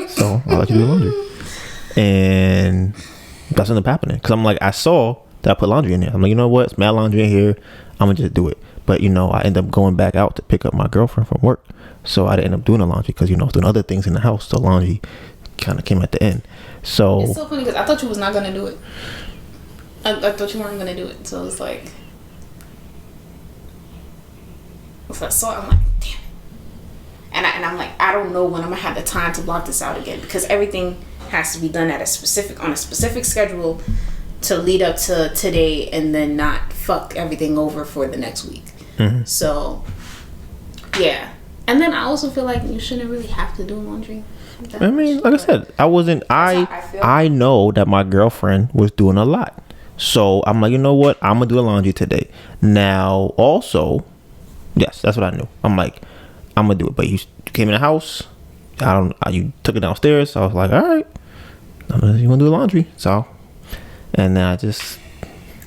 So I'll let you do laundry. And that's ended up happening. Because I'm like, I saw that I put laundry in there. I'm like, you know what? It's mad laundry in here. I'm going to just do it. But, you know, I ended up going back out to pick up my girlfriend from work. So I didn't end up doing the laundry because, you know, I was doing other things in the house. So laundry kind of came at the end. So it's so funny because I thought you was not going to do it. I thought you weren't going to do it. So it's like, if I saw it, I'm like, damn it. And I'm like, I don't know when I'm gonna have the time to block this out again, because everything has to be done on a specific schedule to lead up to today, and then not fuck everything over for the next week. Mm-hmm. So yeah, and then I also feel like you shouldn't really have to do laundry. I mean, like I said, I know that my girlfriend was doing a lot, so I'm like, you know what, I'm gonna do the laundry today. Now, also, yes, that's what I knew. I'm like, I'm gonna do it. But you came in the house. You took it downstairs. So I was like, all right, you wanna do the laundry? So, and then I just.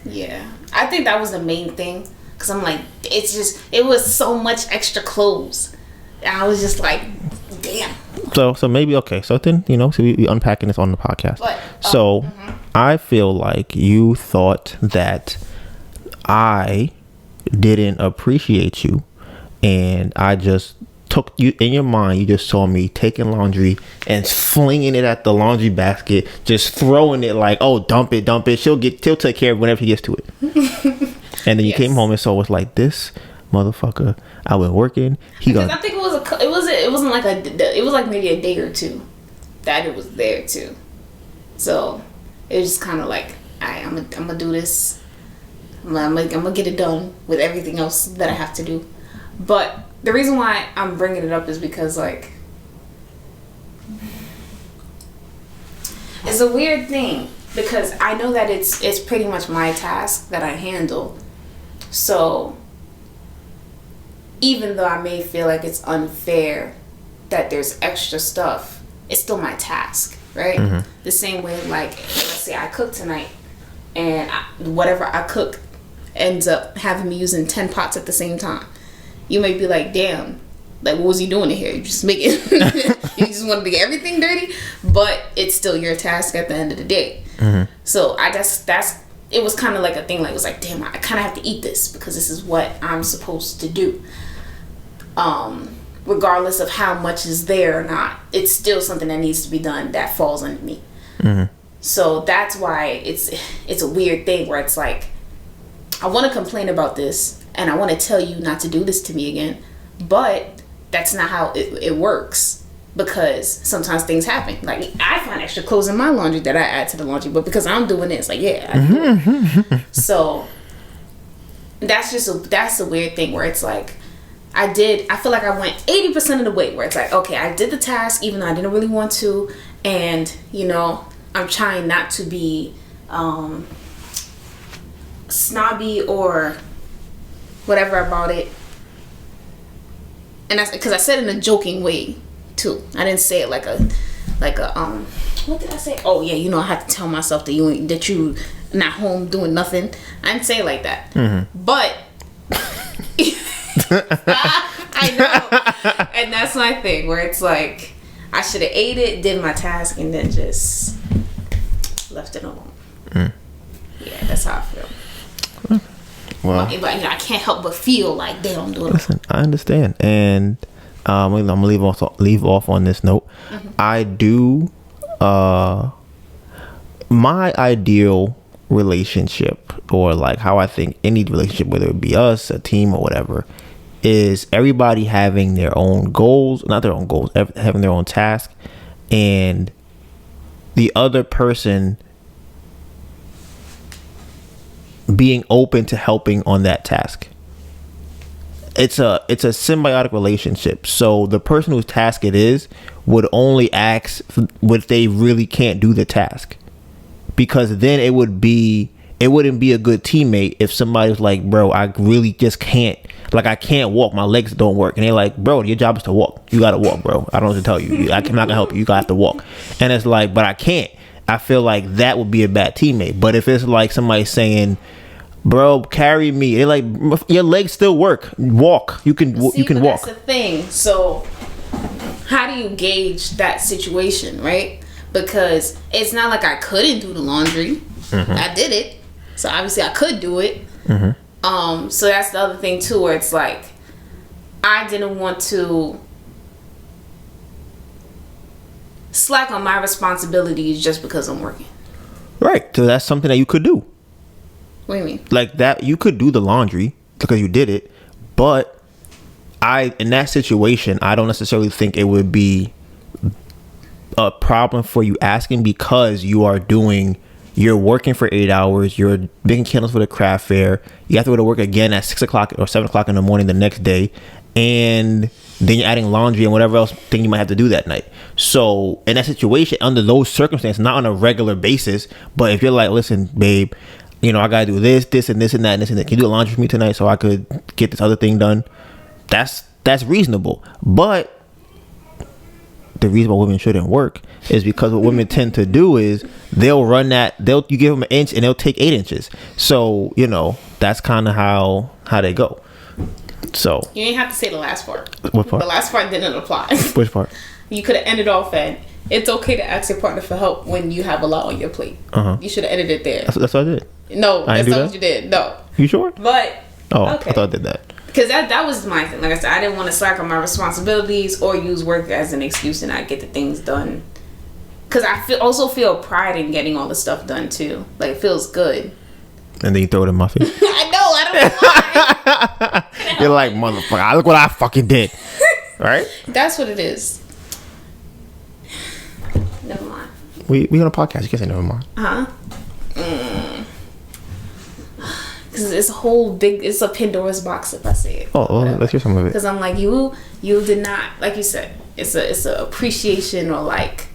Yeah, I think that was the main thing, because I'm like, it was so much extra clothes. And I was just like, damn. So maybe, okay. So then, you know, so we unpacking this on the podcast. But, I feel like you thought that I didn't appreciate you. And I just took you in your mind. You just saw me taking laundry and flinging it at the laundry basket, just throwing it like, oh, dump it. She'll take care of it whenever she gets to it. And then you came home and saw it's like, this motherfucker. I've been working. I think it was like maybe a day or two that it was there too. So it was just kind of like, I'm gonna do this. I'm gonna get it done with everything else that I have to do. But the reason why I'm bringing it up is because, like, it's a weird thing, because I know that it's pretty much my task that I handle. So even though I may feel like it's unfair that there's extra stuff, it's still my task, right? Mm-hmm. The same way, like, let's say I cook tonight, and whatever I cook ends up having me using 10 pots at the same time. You may be like, damn, like, what was he doing in here? You just you just want to get everything dirty, but it's still your task at the end of the day. Mm-hmm. So I guess it was kind of like a thing, like, it was like, damn, I kind of have to eat this because this is what I'm supposed to do. Regardless of how much is there or not, it's still something that needs to be done that falls under me. Mm-hmm. So that's why it's a weird thing where it's like, I want to complain about this, and I want to tell you not to do this to me again, but that's not how it works, because sometimes things happen. Like, I find extra clothes in my laundry that I add to the laundry, but because I'm doing this, like, yeah, I do it. So that's a weird thing where it's like, I feel like I went 80% of the way, where it's like, okay, I did the task even though I didn't really want to, and, you know, I'm trying not to be snobby or whatever about it, and that's because I said it in a joking way too. I didn't say it like like a what did I say? Oh yeah, you know, I have to tell myself that you not home doing nothing. I didn't say it like that, but I know, and that's my thing where it's like I should have ate it, did my task, and then just left it alone. Yeah, that's how I feel. Well, but, you know, I can't help but feel like they don't do it. Listen, I understand, and I'm gonna leave off on this note. I do. My ideal relationship, or like how I think any relationship, whether it be us, a team, or whatever, is everybody having their own goals, not their own goals, having their own task, and the other person being open to helping on that task. It's a symbiotic relationship. So the person whose task it is would only ask what they really can't do the task, because then it wouldn't be a good teammate if somebody was like, bro, I really just can't, like, I can't walk, my legs don't work, and they're like, bro, your job is to walk, you gotta walk, bro, I don't know what to tell you, I'm not gonna help you, you gotta have to walk. And it's like, but I can't. I feel like that would be a bad teammate. But if it's like somebody saying, bro, carry me, they're like, your legs still work, walk, you can walk. That's the thing. So how do you gauge that situation, right? Because it's not like I couldn't do the laundry. I did it, so obviously I could do it. So that's the other thing too, where it's like I didn't want to slack on my responsibilities just because I'm working. Right. So that's something that you could do. What do you mean? Like that, you could do the laundry because you did it, but in that situation, I don't necessarily think it would be a problem for you asking, because you're working for 8 hours, you're making candles for the craft fair, you have to go to work again at 6 o'clock or 7 o'clock in the morning the next day, and then you're adding laundry and whatever else thing you might have to do that night. So in that situation, under those circumstances, not on a regular basis, but if you're like, listen, babe, you know, I gotta do this and this and that and this and that, can you do a laundry for me tonight so I could get this other thing done? That's reasonable. But the reason why women shouldn't work is because what women tend to do is you give them an inch and they'll take 8 inches. So, you know, that's kind of how they go. So you didn't have to say the last part. What part? The last part didn't apply. Which part? You could have ended off at, it's okay to ask your partner for help when you have a lot on your plate. You should have ended it there. That's what I did. No, that's not what you did. No. You sure? But okay. I thought I did that. Because that was my thing. Like I said, I didn't want to slack on my responsibilities or use work as an excuse and not get the things done. Because I also feel pride in getting all the stuff done too. Like, it feels good. And then you throw it in my face. I know. I don't know why. You're like, motherfucker, look what I fucking did. Right? That's what it is. Never mind. We on a podcast. You can't say never mind. Because it's a Pandora's box if I say it. Oh, let's hear some of it. Because I'm like, you did not, like you said, it's a appreciation, or like,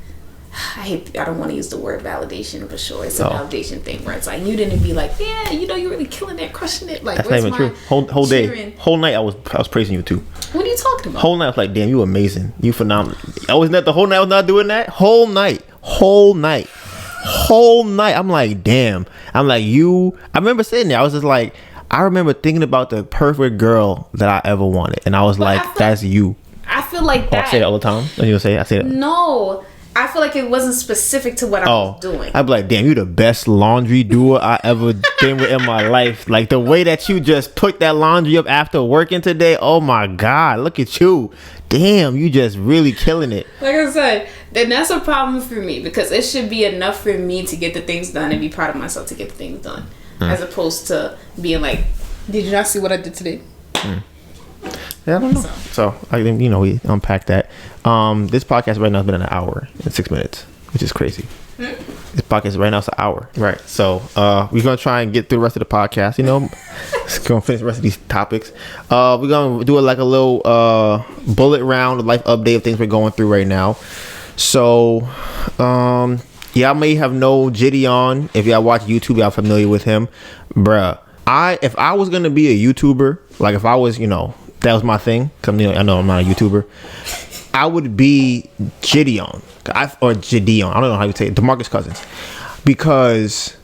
I don't want to use the word validation, but sure, it's a validation thing where it's like, you didn't be like, yeah, you know, you're really killing it, crushing it. Like, that's not even true. Whole day, whole night, I was praising you too. What are you talking about? Whole night, I was like, damn, you amazing, you phenomenal. I was not the whole night. I was not doing that. Whole night. I'm like, damn. I'm like, I remember sitting there. I was just like, I remember thinking about the perfect girl that I ever wanted, and I was that's you. I feel like that. I say that all the time. What you gonna say? I say that. No. I feel like it wasn't specific to what I was doing. I'd be like, damn, you the best laundry doer I ever been with in my life. Like, the way that you just put that laundry up after working today, oh my God, look at you. Damn, you just really killing it. Like I said, then that's a problem for me, because it should be enough for me to get the things done and be proud of myself to get the things done. As opposed to being like, did you not see what I did today? Yeah, I don't know. So I think, you know, we unpacked that. This podcast right now has been an hour and 6 minutes, which is crazy. This podcast right now is an hour. Right. So we're gonna try and get through the rest of the podcast. You know, gonna finish the rest of these topics. We're gonna do a little bullet round, life update of things we're going through right now. So y'all may have known Jidion. If y'all watch YouTube, y'all familiar with him, bruh. If I was gonna be a YouTuber, like if I was, you know, that was my thing. Cause I know I'm not a YouTuber. I would be Jidion or Jidion. I don't know how you say it. DeMarcus Cousins, because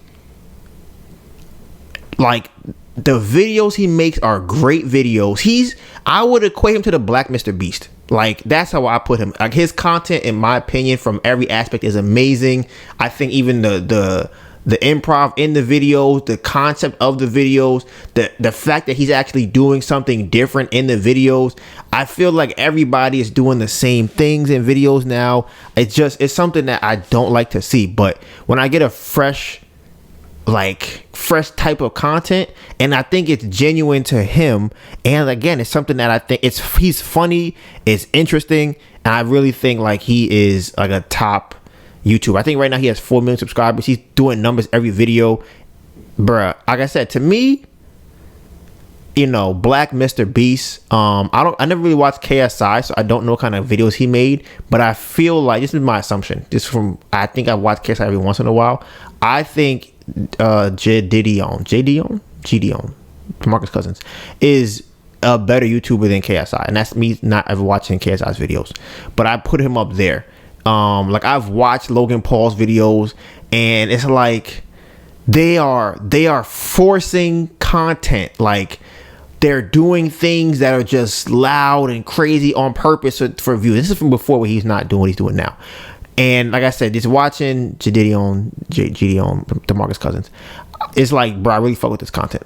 like the videos he makes are great videos. I would equate him to the Black Mr. Beast. Like, that's how I put him. Like, his content, in my opinion, from every aspect is amazing. I think even the improv in the videos, the concept of the videos, the fact that he's actually doing something different in the videos. I feel like everybody is doing the same things in videos now. It's something that I don't like to see. But when I get a fresh type of content, and I think it's genuine to him, and again, it's something that I think he's funny, it's interesting, and I really think like he is like a top YouTuber. I think right now he has 4 million subscribers. He's doing numbers every video, bruh. Like I said, to me, Black Mr. Beast. I never really watched KSI, so I don't know what kind of videos he made, but I feel like, this is my assumption, I think I watch KSI every once in a while. I think Jidion, DeMarcus Cousins, is a better YouTuber than KSI, and that's me not ever watching KSI's videos, but I put him up there. Like, I've watched Logan Paul's videos, and it's like they are forcing content. Like, they're doing things that are just loud and crazy on purpose for views. This is from before, where he's not doing what he's doing now. And like I said, just watching Jidion, DeMarcus Cousins, it's like, bro, I really fuck with this content.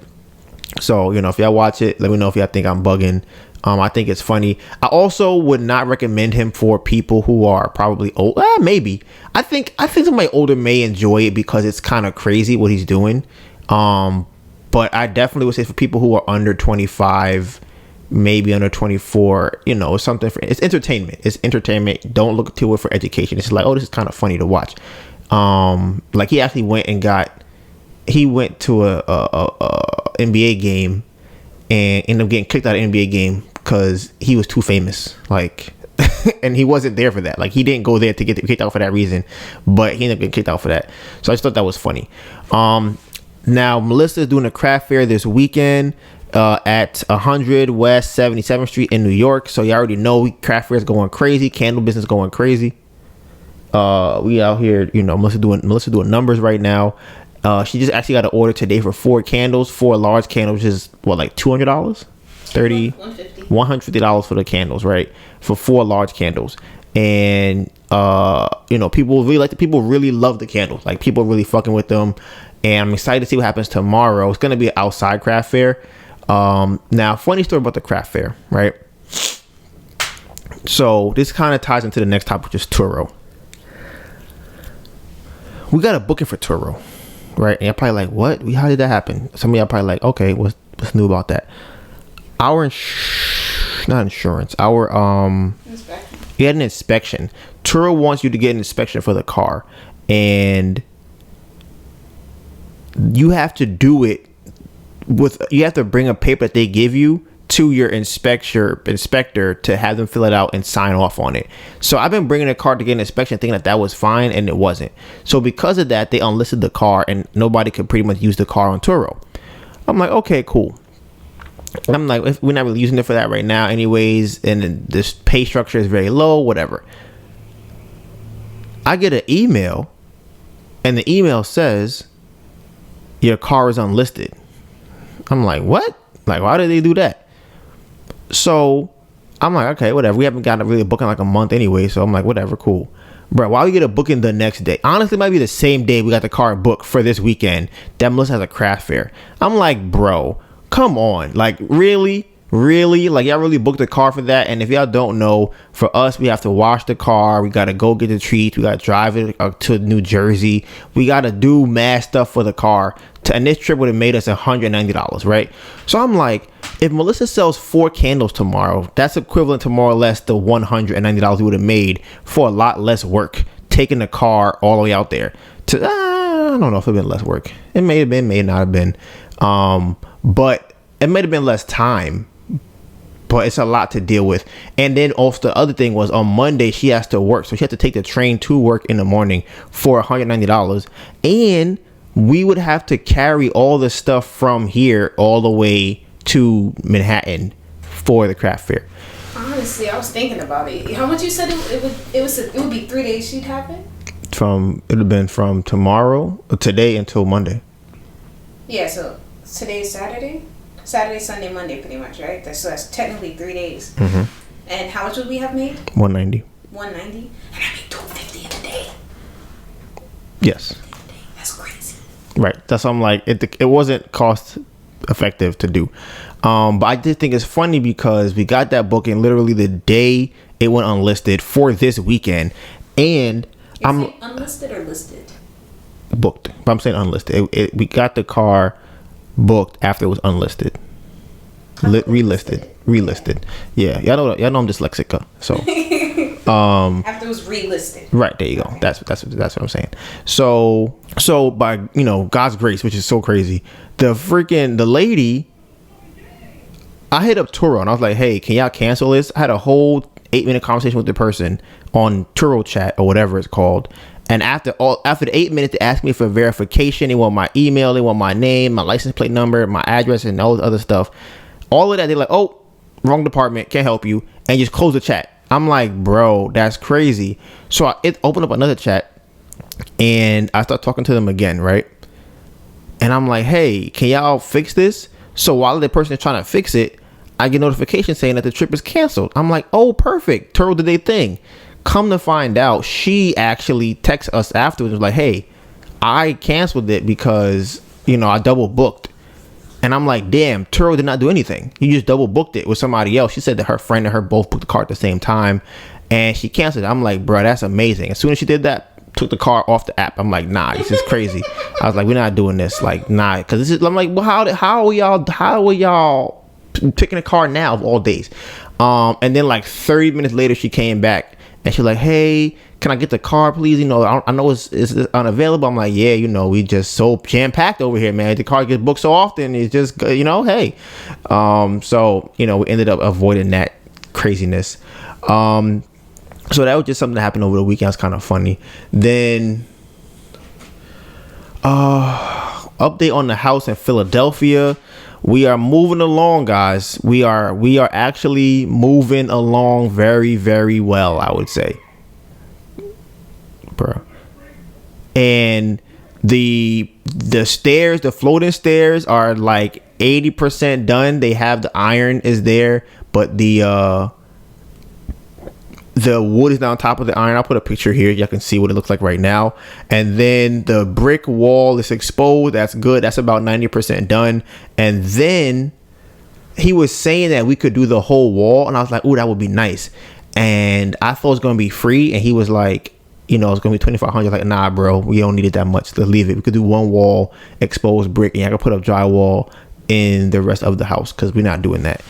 So, if y'all watch it, let me know if y'all think I'm bugging. I think it's funny. I also would not recommend him for people who are probably old. Maybe. I think somebody older may enjoy it because it's kind of crazy what he's doing. But I definitely would say for people who are under 25, maybe under 24, it's something it's entertainment. Don't look to it for education. It's like, oh, this is kind of funny to watch. Like, he actually went to a NBA game and ended up getting kicked out of an NBA game because he was too famous. Like, and he wasn't there for that. Like, he didn't go there to get kicked out for that reason, but he ended up getting kicked out for that. So I just thought that was funny. Now, Melissa is doing a craft fair this weekend at 100 West 77th Street in New York. So you already know craft fair is going crazy. Candle business going crazy. We out here, Melissa doing numbers right now. She just actually got an order today for 4 large candles, which is what, like $200, $150 for the candles, right? For 4 large candles. And people really love the candles. Like, people are really fucking with them. And I'm excited to see what happens tomorrow. It's going to be an outside craft fair. Now, funny story about the craft fair, right? So this kind of ties into the next topic, which is Turo. We got a booking for Turo, right? And you're probably like, what? How did that happen? Some of y'all probably like, okay, what's new about that? Our inspection. We had an inspection. Turo wants you to get an inspection for the car, and you have to do it you have to bring a paper that they give you to your inspector to have them fill it out and sign off on it. So I've been bringing a car to get an inspection thinking that was fine, and it wasn't. So because of that, they unlisted the car, and nobody could pretty much use the car on Turo. I'm like, okay, cool. I'm like, if we're not really using it for that right now anyways, and this pay structure is very low, whatever. I get an email, and the email says, your car is unlisted. I'm like, what? Like, why did they do that? So I'm like, okay, whatever. We haven't gotten really a booking like a month anyway, so I'm like, whatever, cool. Bro, why we get a booking the next day? Honestly, it might be the same day we got the car booked for this weekend that Melissa has a craft fair. I'm like, bro, come on. Like, really? Like, y'all really booked the car for that? And if y'all don't know, for us, we have to wash the car. We got to go get the treats. We got to drive it to New Jersey. We got to do mad stuff for the car. And this trip would have made us $190, right? So I'm like, if Melissa sells 4 candles tomorrow, that's equivalent to more or less the $190 we would have made for a lot less work, taking the car all the way out there. I don't know if it would have been less work. It may have been, may not have been. But it may have been less time. But it's a lot to deal with. And then also the other thing was, on Monday she has to work, so she had to take the train to work in the morning for $190, and we would have to carry all the stuff from here all the way to Manhattan for the craft fair. $190 honestly, I was thinking about it. How much you said it would be 3 days she'd have it? It would have been from today until Monday. Yeah, so today's Saturday, Sunday, Monday, pretty much, right? So that's technically 3 days. Mm-hmm. And how much would we have made? $190. And I made $250 in a day. Yes. That's crazy. Right. That's why I'm like, it wasn't cost effective to do. But I did think it's funny because we got that booking literally the day it went unlisted for this weekend, and I'm unlisted or listed? Booked. But I'm saying unlisted. We got the car booked after it was unlisted. Relisted. Yeah, y'all know I'm dyslexic, so after it was relisted. Right, there you go. That's what I'm saying. So by God's grace, which is so crazy, the lady, I hit up Turo and I was like, hey, can y'all cancel this? I had a whole 8-minute conversation with the person on Turo chat or whatever it's called. And after the 8 minutes, they asked me for verification. They want my email, they want my name, my license plate number, my address, and all this other stuff. All of that, they're like, oh, wrong department, can't help you, and just close the chat. I'm like, bro, that's crazy. So I opened up another chat, and I start talking to them again, right? And I'm like, hey, can y'all fix this? So while the person is trying to fix it, I get notification saying that the trip is canceled. I'm like, oh, perfect. Turo did their thing. Come to find out, she actually texts us afterwards, like, hey, I canceled it because, I double booked. And I'm like, damn, Turo did not do anything. You just double booked it with somebody else. She said that her friend and her both booked the car at the same time, and she canceled it. I'm like, bro, that's amazing. As soon as she did that, took the car off the app. I'm like, nah, this is crazy. I was like, we're not doing this. Like, nah, because this is. I'm like, well, how are y'all picking a car now of all days? And then like 30 minutes later, she came back and she's like, hey, can I get the car, please? I know it's unavailable. I'm like, yeah, we just so jam-packed over here, man. The car gets booked so often. It's just, hey. So, we ended up avoiding that craziness. So that was just something that happened over the weekend. It's kind of funny. Then, update on the house in Philadelphia. We are moving along, guys. We are actually moving along very, very well, I would say. Bro. And the stairs, the floating stairs are like 80% done. They have the iron is there, but the wood is now on top of the iron. I'll put a picture here. Y'all can see what it looks like right now. And then the brick wall is exposed. That's good. That's about 90% done. And then he was saying that we could do the whole wall, and I was like, ooh, that would be nice. And I thought it was going to be free, and he was like, it's going to be $2,500. Like, nah, bro, we don't need it that much. Let's leave it. We could do one wall, exposed brick, and I could put up drywall in the rest of the house because we're not doing that.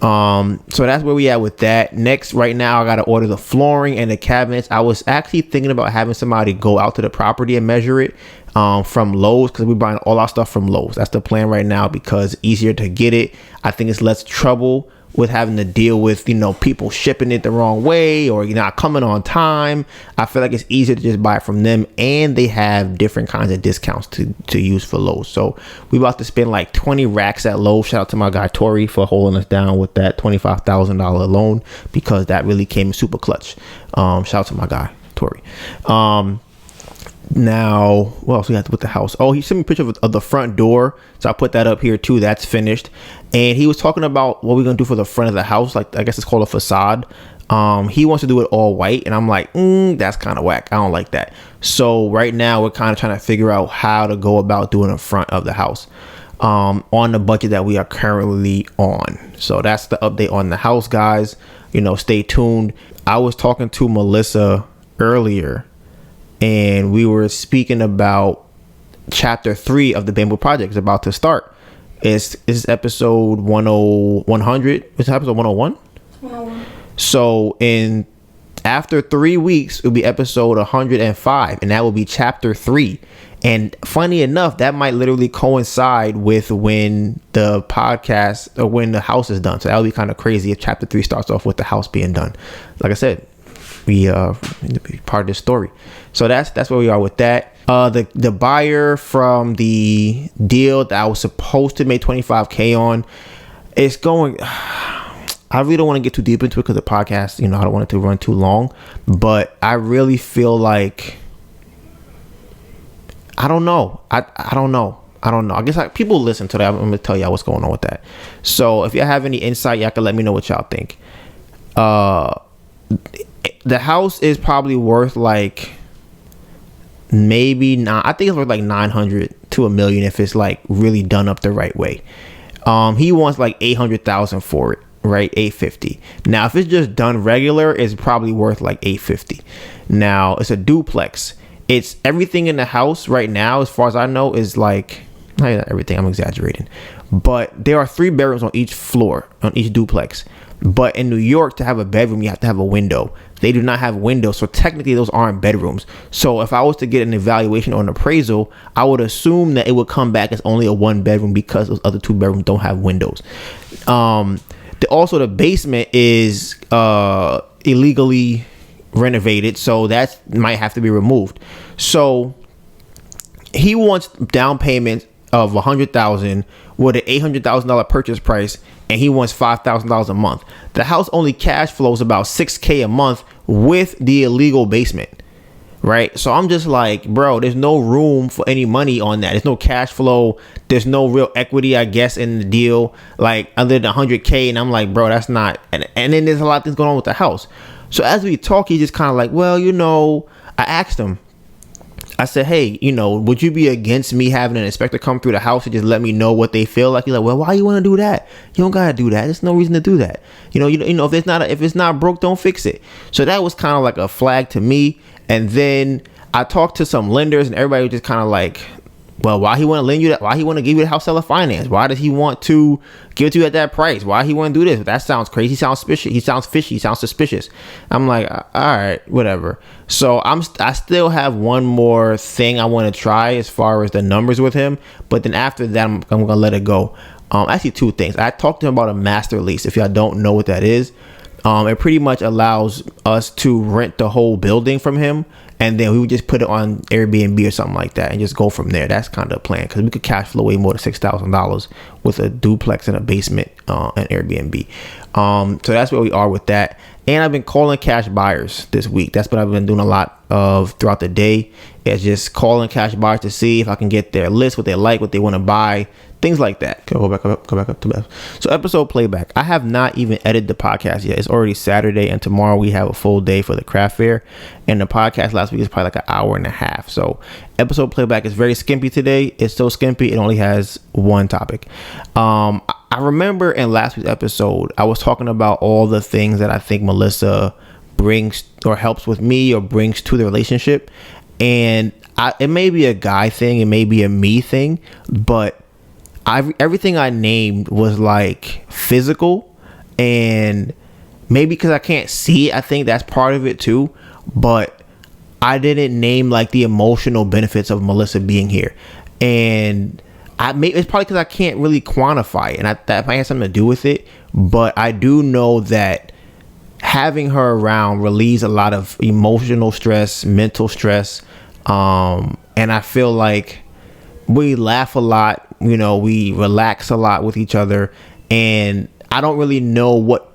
So that's where we at with that. Next, right now, I got to order the flooring and the cabinets. I was actually thinking about having somebody go out to the property and measure it from Lowe's, because we're buying all our stuff from Lowe's. That's the plan right now because it's easier to get it. I think it's less trouble with having to deal with, people shipping it the wrong way or not coming on time. I feel like it's easier to just buy it from them, and they have different kinds of discounts to use for Lowe's. So we about to spend like 20 racks at Lowe's. Shout out to my guy Tori for holding us down with that $25,000 loan, because that really came super clutch. Shout out to my guy Tori. Now, what else we got with the house? Oh, he sent me a picture of the front door, so I put that up here too. That's finished. And he was talking about what we're gonna do for the front of the house. Like, I guess it's called a facade. He wants to do it all white, and I'm like, that's kind of whack. I don't like that. So right now we're kind of trying to figure out how to go about doing the front of the house on the budget that we are currently on. So that's the update on the house, guys. Stay tuned. I was talking to Melissa earlier, and we were speaking about chapter 3 of the Bamboo Project is about to start. It's episode 100. It's episode 101. 101. So after 3 weeks, it'll be episode 105, and that will be chapter 3. And funny enough, that might literally coincide with when the podcast or when the house is done. So that'll be kind of crazy if chapter 3 starts off with the house being done. Like I said, we part of this story. So that's where we are with that. The buyer from the deal that I was supposed to make $25,000 on, it's going. I really don't want to get too deep into it because the podcast, I don't want it to run too long. But I really feel like, I don't know. I don't know. I guess people listen to that. I'm going to tell y'all what's going on with that. So if y'all have any insight, y'all can let me know what y'all think. The house is probably worth like maybe not. I think it's worth like 900 to $1 million if it's like really done up the right way. He wants like 800,000 for it, right? 850. Now, if it's just done regular, it's probably worth like 850. Now, it's a duplex. It's everything in the house right now, as far as I know, is like, not everything, I'm exaggerating, but there are 3 bedrooms on each floor, on each duplex. But in New York, to have a bedroom, you have to have a window. They do not have windows, so technically those aren't bedrooms. So if I was to get an evaluation or an appraisal, I would assume that it would come back as only a 1 bedroom because those other 2 bedrooms don't have windows. Also, the basement is illegally renovated, so that might have to be removed. So he wants down payment of $100,000 with an $800,000 purchase price, and he wants $5,000 a month. The house only cash flows about $6,000 a month with the illegal basement, right? So I'm just like, bro, there's no room for any money on that. There's no cash flow. There's no real equity, I guess, in the deal, like other than $100,000. And I'm like, bro, that's not. And then there's a lot of things going on with the house. So as we talk, he's just kind of like, well, I asked him. I said, hey, would you be against me having an inspector come through the house and just let me know what they feel like? He's like, well, why you want to do that? You don't gotta do that. There's no reason to do that. If it's not broke, don't fix it. So that was kind of like a flag to me. And then I talked to some lenders, and everybody was just kind of like, well, why he want to lend you that? Why he want to give you the house seller finance? Why does he want to give it to you at that price? Why he want to do this? That sounds crazy. He sounds suspicious. He sounds fishy. He sounds suspicious. I'm like, all right, whatever. So I still have one more thing I want to try as far as the numbers with him. But then after that, I'm going to let it go. Actually, 2 things. I talked to him about a master lease. If y'all don't know what that is, it pretty much allows us to rent the whole building from him, and then we would just put it on Airbnb or something like that and just go from there. That's kind of the plan, because we could cash flow way more than $6,000 with a duplex in a basement and Airbnb. So that's where we are with that. And I've been calling cash buyers this week. That's what I've been doing a lot of throughout the day. It's just calling cash buyers to see if I can get their list, what they like, what they want to buy, things like that. Go back up to that. So episode playback. I have not even edited the podcast yet. It's already Saturday, and tomorrow we have a full day for the craft fair. And the podcast last week is probably like an hour and a half. So episode playback is very skimpy today. It's so skimpy, it only has 1 topic. I remember in last week's episode, I was talking about all the things that I think Melissa brings or helps with me or brings to the relationship. And it may be a guy thing, it may be a me thing, but everything I named was like physical, and maybe because I can't see it, I think that's part of it too. But I didn't name like the emotional benefits of Melissa being here, and it's probably because I can't really quantify it, and that might have something to do with it. But I do know that having her around relieves a lot of emotional stress, mental stress, and I feel like we laugh a lot, we relax a lot with each other, and I don't really know what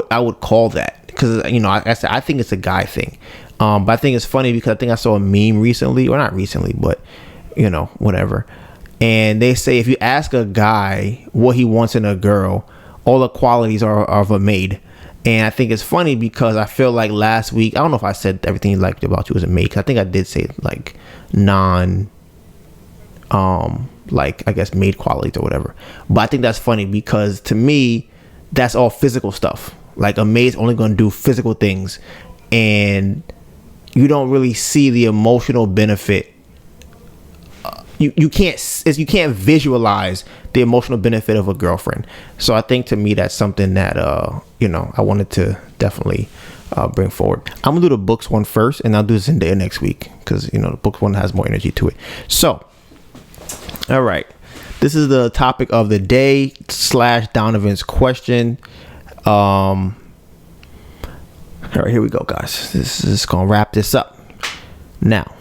I would call that, because I think it's a guy thing, but I think it's funny because I think I saw a meme recently, or not recently, but whatever, and they say if you ask a guy what he wants in a girl, all the qualities are of a maid. And I think it's funny because I feel like last week, I don't know if I said everything he liked about you was a maid, because I think I did say like like I guess maid qualities or whatever. But I think that's funny because to me, that's all physical stuff. Like a maid's only going to do physical things, and you don't really see the emotional benefit. You can't visualize the emotional benefit of a girlfriend. So I think to me that's something that I wanted to definitely bring forward. I'm gonna do the books one first, and I'll do Zendaya next week because the books one has more energy to it. So, all right, this is the topic of the day / Donovan's question. All right, here we go, guys. This is gonna wrap this up. Now,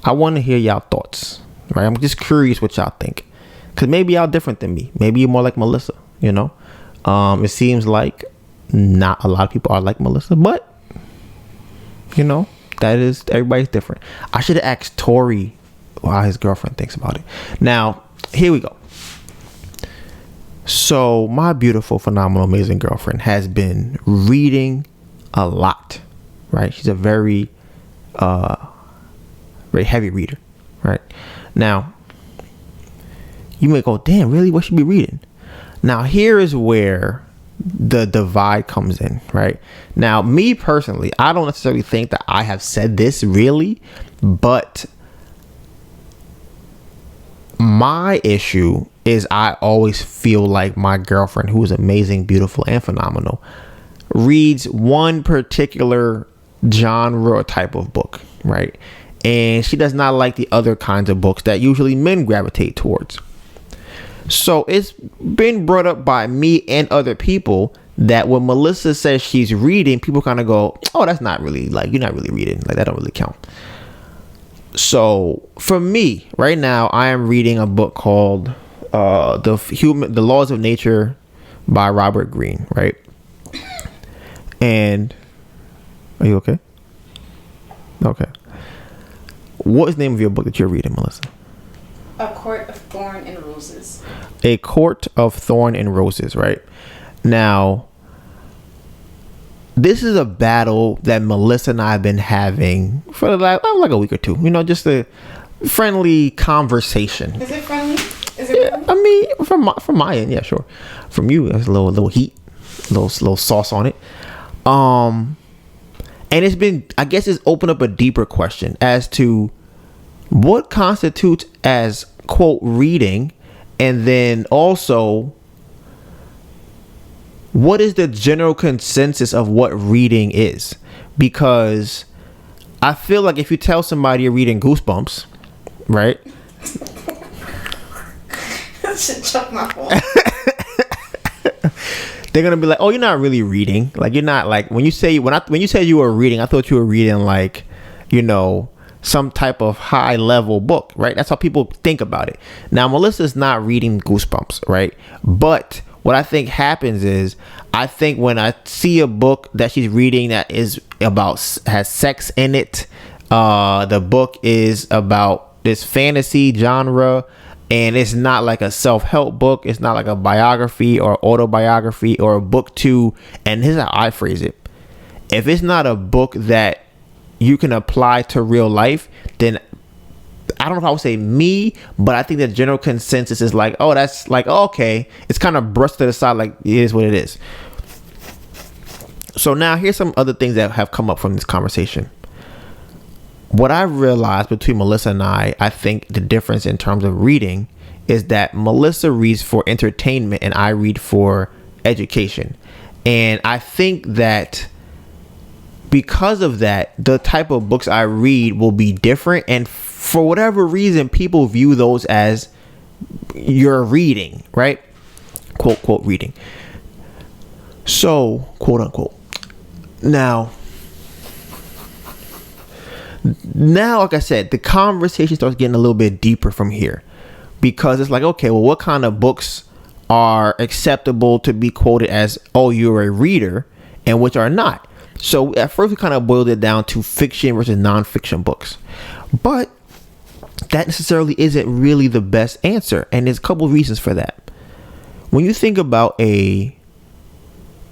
I want to hear y'all thoughts. Right, I'm just curious what y'all think, because maybe y'all different than me. Maybe you're more like Melissa. It seems like not a lot of people are like Melissa, but you know, that is, everybody's different. I should have asked Tori how his girlfriend thinks about it. Now, here we go. So my beautiful, phenomenal, amazing girlfriend has been reading a lot, right? She's a very heavy reader, right? Now, you may go, damn, really? What should be reading? Now, here is where the divide comes in, right? Now, me personally, I don't necessarily think that I have said this really, but my issue is I always feel like my girlfriend, who is amazing, beautiful, and phenomenal, reads one particular genre or type of book, right? And she does not like the other kinds of books that usually men gravitate towards. So it's been brought up by me and other people that when Melissa says she's reading, people kind of go, oh, that's not really, like, you're not really reading, like, that don't really count. So for me right now, I am reading a book called The Laws of Nature by Robert Greene, right? And are you okay? Okay. What is the name of your book that you're reading, Melissa? A Court of Thorn and Roses. A Court of Thorn and Roses, right? Now, this is a battle that Melissa and I have been having for the last, like a week or two. You know, just a friendly conversation. Is it friendly? Is it friendly? I mean, from my end, yeah, sure. From you, there's a little heat, little sauce on it. And it's been, I guess, it's opened up a deeper question as to what constitutes as, quote, reading, and then also what is the general consensus of what reading is? Because I feel like if you tell somebody you're reading Goosebumps, right? That should chuck my phone. They're gonna be like, "Oh, you're not really reading. Like, you're not like when you say you were reading. I thought you were reading like, you know, some type of high level book, right? That's how people think about it. Now, Melissa's not reading Goosebumps, right? But what I think happens is, I think when I see a book that she's reading that is has sex in it, the book is about this fantasy genre. And it's not like a self-help book. It's not like a biography or autobiography or a book to, and here's how I phrase it. If it's not a book that you can apply to real life, then I don't know if I would say me, but I think the general consensus is like, oh, that's like, oh, okay. It's kind of brushed to the side like it is what it is. So now here's some other things that have come up from this conversation. What I realized between Melissa and I think the difference in terms of reading is that Melissa reads for entertainment and I read for education. And I think that because of that, the type of books I read will be different. And for whatever reason, people view those as you're reading, right? Quote, quote, reading. So, quote, unquote. Now, like I said, the conversation starts getting a little bit deeper from here, because it's like, okay, well, what kind of books are acceptable to be quoted as, oh, you're a reader, and which are not? So at first we kind of boiled it down to fiction versus nonfiction books, but that necessarily isn't really the best answer, and there's a couple of reasons for that. When you think about a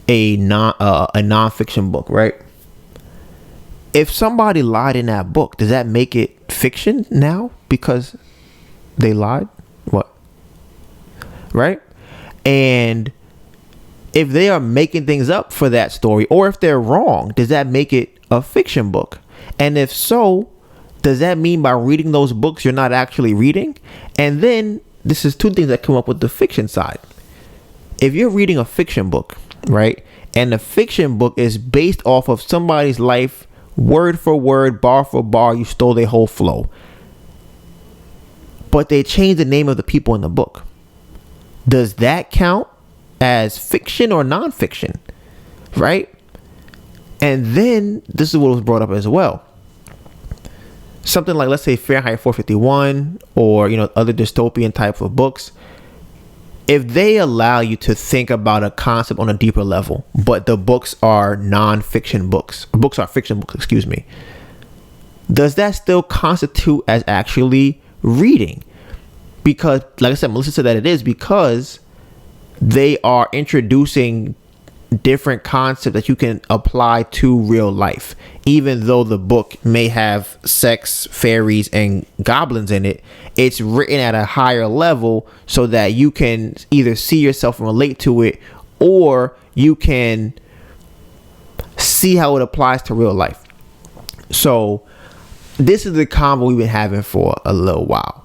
nonfiction book, right? If somebody lied in that book, does that make it fiction now because they lied? What? Right? And if they are making things up for that story, or if they're wrong, does that make it a fiction book? And if so, does that mean by reading those books, you're not actually reading? And then this is two things that come up with the fiction side. If you're reading a fiction book, right? And the fiction book is based off of somebody's life, word for word, bar for bar, you stole their whole flow, but they changed the name of the people in the book. Does that count as fiction or nonfiction? Right? And then this is what was brought up as well. Something like, let's say, Fahrenheit 451 or, you know, other dystopian type of books. if they allow you to think about a concept on a deeper level, but the books are non-fiction books, books are fiction books, excuse me, does that still constitute as actually reading? Because, like I said, Melissa said that it is, because they are introducing different concepts that you can apply to real life. Even though the book may have sex, fairies, and goblins in it, it's written at a higher level so that you can either see yourself and relate to it, or you can see how it applies to real life. So this is the convo we've been having for a little while.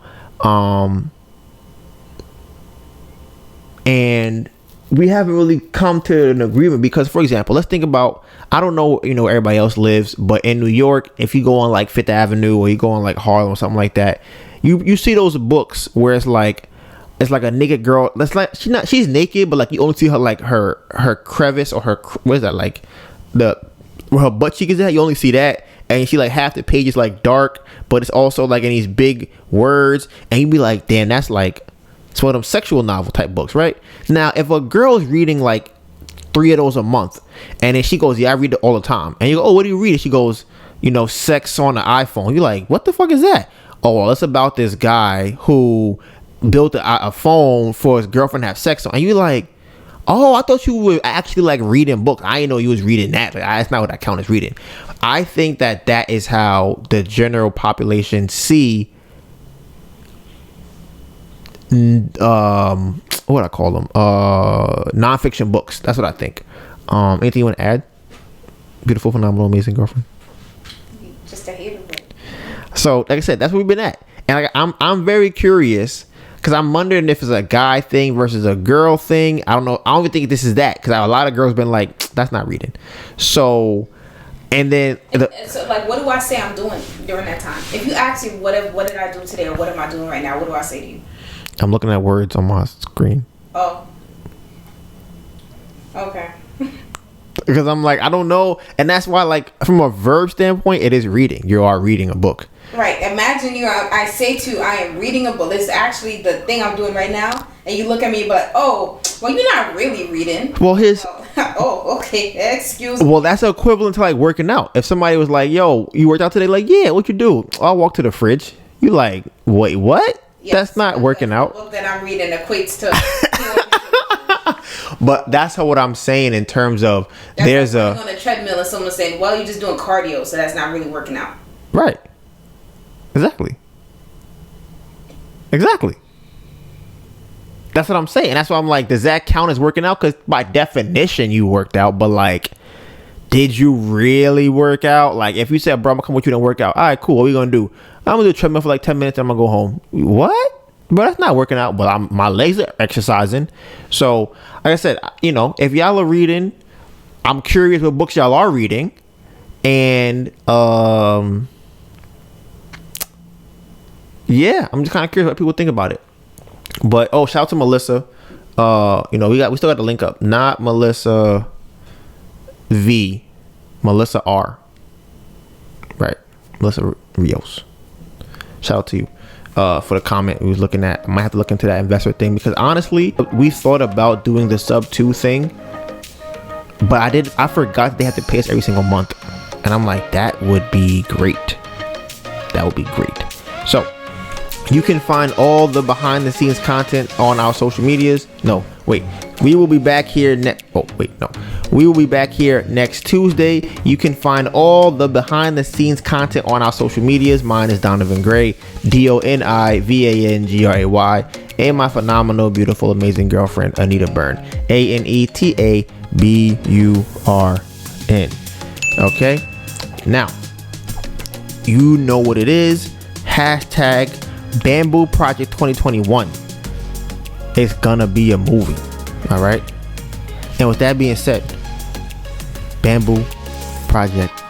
And we haven't really come to an agreement, because, for example, let's think about, I don't know, where everybody else lives, but in New York, if you go on like Fifth Avenue, or you go on like Harlem or something like that, you see those books where it's like a naked girl. That's like, she's naked, but like you only see her, like her crevice, or her, what is that, like where her butt cheek is at, you only see that. And she, like, half the page is like dark, but it's also like in these big words, and you'd be like, damn, that's like, it's one of them sexual novel type books, right? Now, if a girl is reading like 3 of those a month, and then she goes, yeah, I read it all the time, and you go, oh, what do you read? She goes, sex on the iPhone. You're like, what the fuck is that? Oh, well, it's about this guy who built a phone for his girlfriend to have sex on. And you're like, oh, I thought you were actually like reading books. I didn't know you was reading that. Like, that's not what I count as reading. I think that is how the general population see what I call them, nonfiction books. That's what I think. Anything you want to add? Beautiful, phenomenal, amazing girlfriend. Just a hater. So, like I said, that's where we've been at, and I'm very curious, because I'm wondering if it's a guy thing versus a girl thing. I don't know. I don't even think this is that, because a lot of girls been like, that's not reading. So, and then so like, what do I say I'm doing during that time? If you ask me what did I do today, or what am I doing right now, what do I say to you? I'm looking at words on my screen. Oh. Okay. Because I'm like, I don't know. And that's why, like, from a verb standpoint, it is reading. You are reading a book. Right. Imagine I say to you, I am reading a book. This is actually the thing I'm doing right now. And you look at me, but, oh, well, you're not really reading. Well, oh, okay. Excuse me. Well, that's equivalent to, like, working out. If somebody was like, yo, you worked out today? Like, yeah, what you do? Oh, I walk to the fridge. You like, wait, what? Yes, that's not working out. The book that I'm reading equates to. But that's what I'm saying in terms of there's on a treadmill and someone saying, well, you're just doing cardio, so that's not really working out. Right. Exactly. That's what I'm saying. That's why I'm like, does that count as working out? Because by definition, you worked out. But like, did you really work out? Like, if you said, bro, I'm gonna come with you and work out. All right, cool. What are we gonna do? I'm gonna do a treadmill for like 10 minutes. And I'm gonna go home. What? But that's not working out. But my legs are exercising. So, like I said, if y'all are reading, I'm curious what books y'all are reading. And, yeah, I'm just kind of curious what people think about it. But, shout out to Melissa. We still got the link up. Not Melissa V. Melissa R. Right. Melissa Rios. Shout out to you. For the comment we was looking at. I might have to look into that investor thing, because honestly, we thought about doing the sub 2 thing, but I forgot that they have to pay us every single month, and I'm like, that would be great. So you can find all the behind the scenes content on our social medias. We will be back here We will be back here next Tuesday. You can find all the behind the scenes content on our social medias. Mine is Donovan Gray, DONIVANGRAY, and my phenomenal, beautiful, amazing girlfriend, Anita Byrne, ANETABURN. Okay? Now, you know what it is. Hashtag Bamboo Project 2021. It's gonna be a movie. All right. And with that being said, Bamboo Project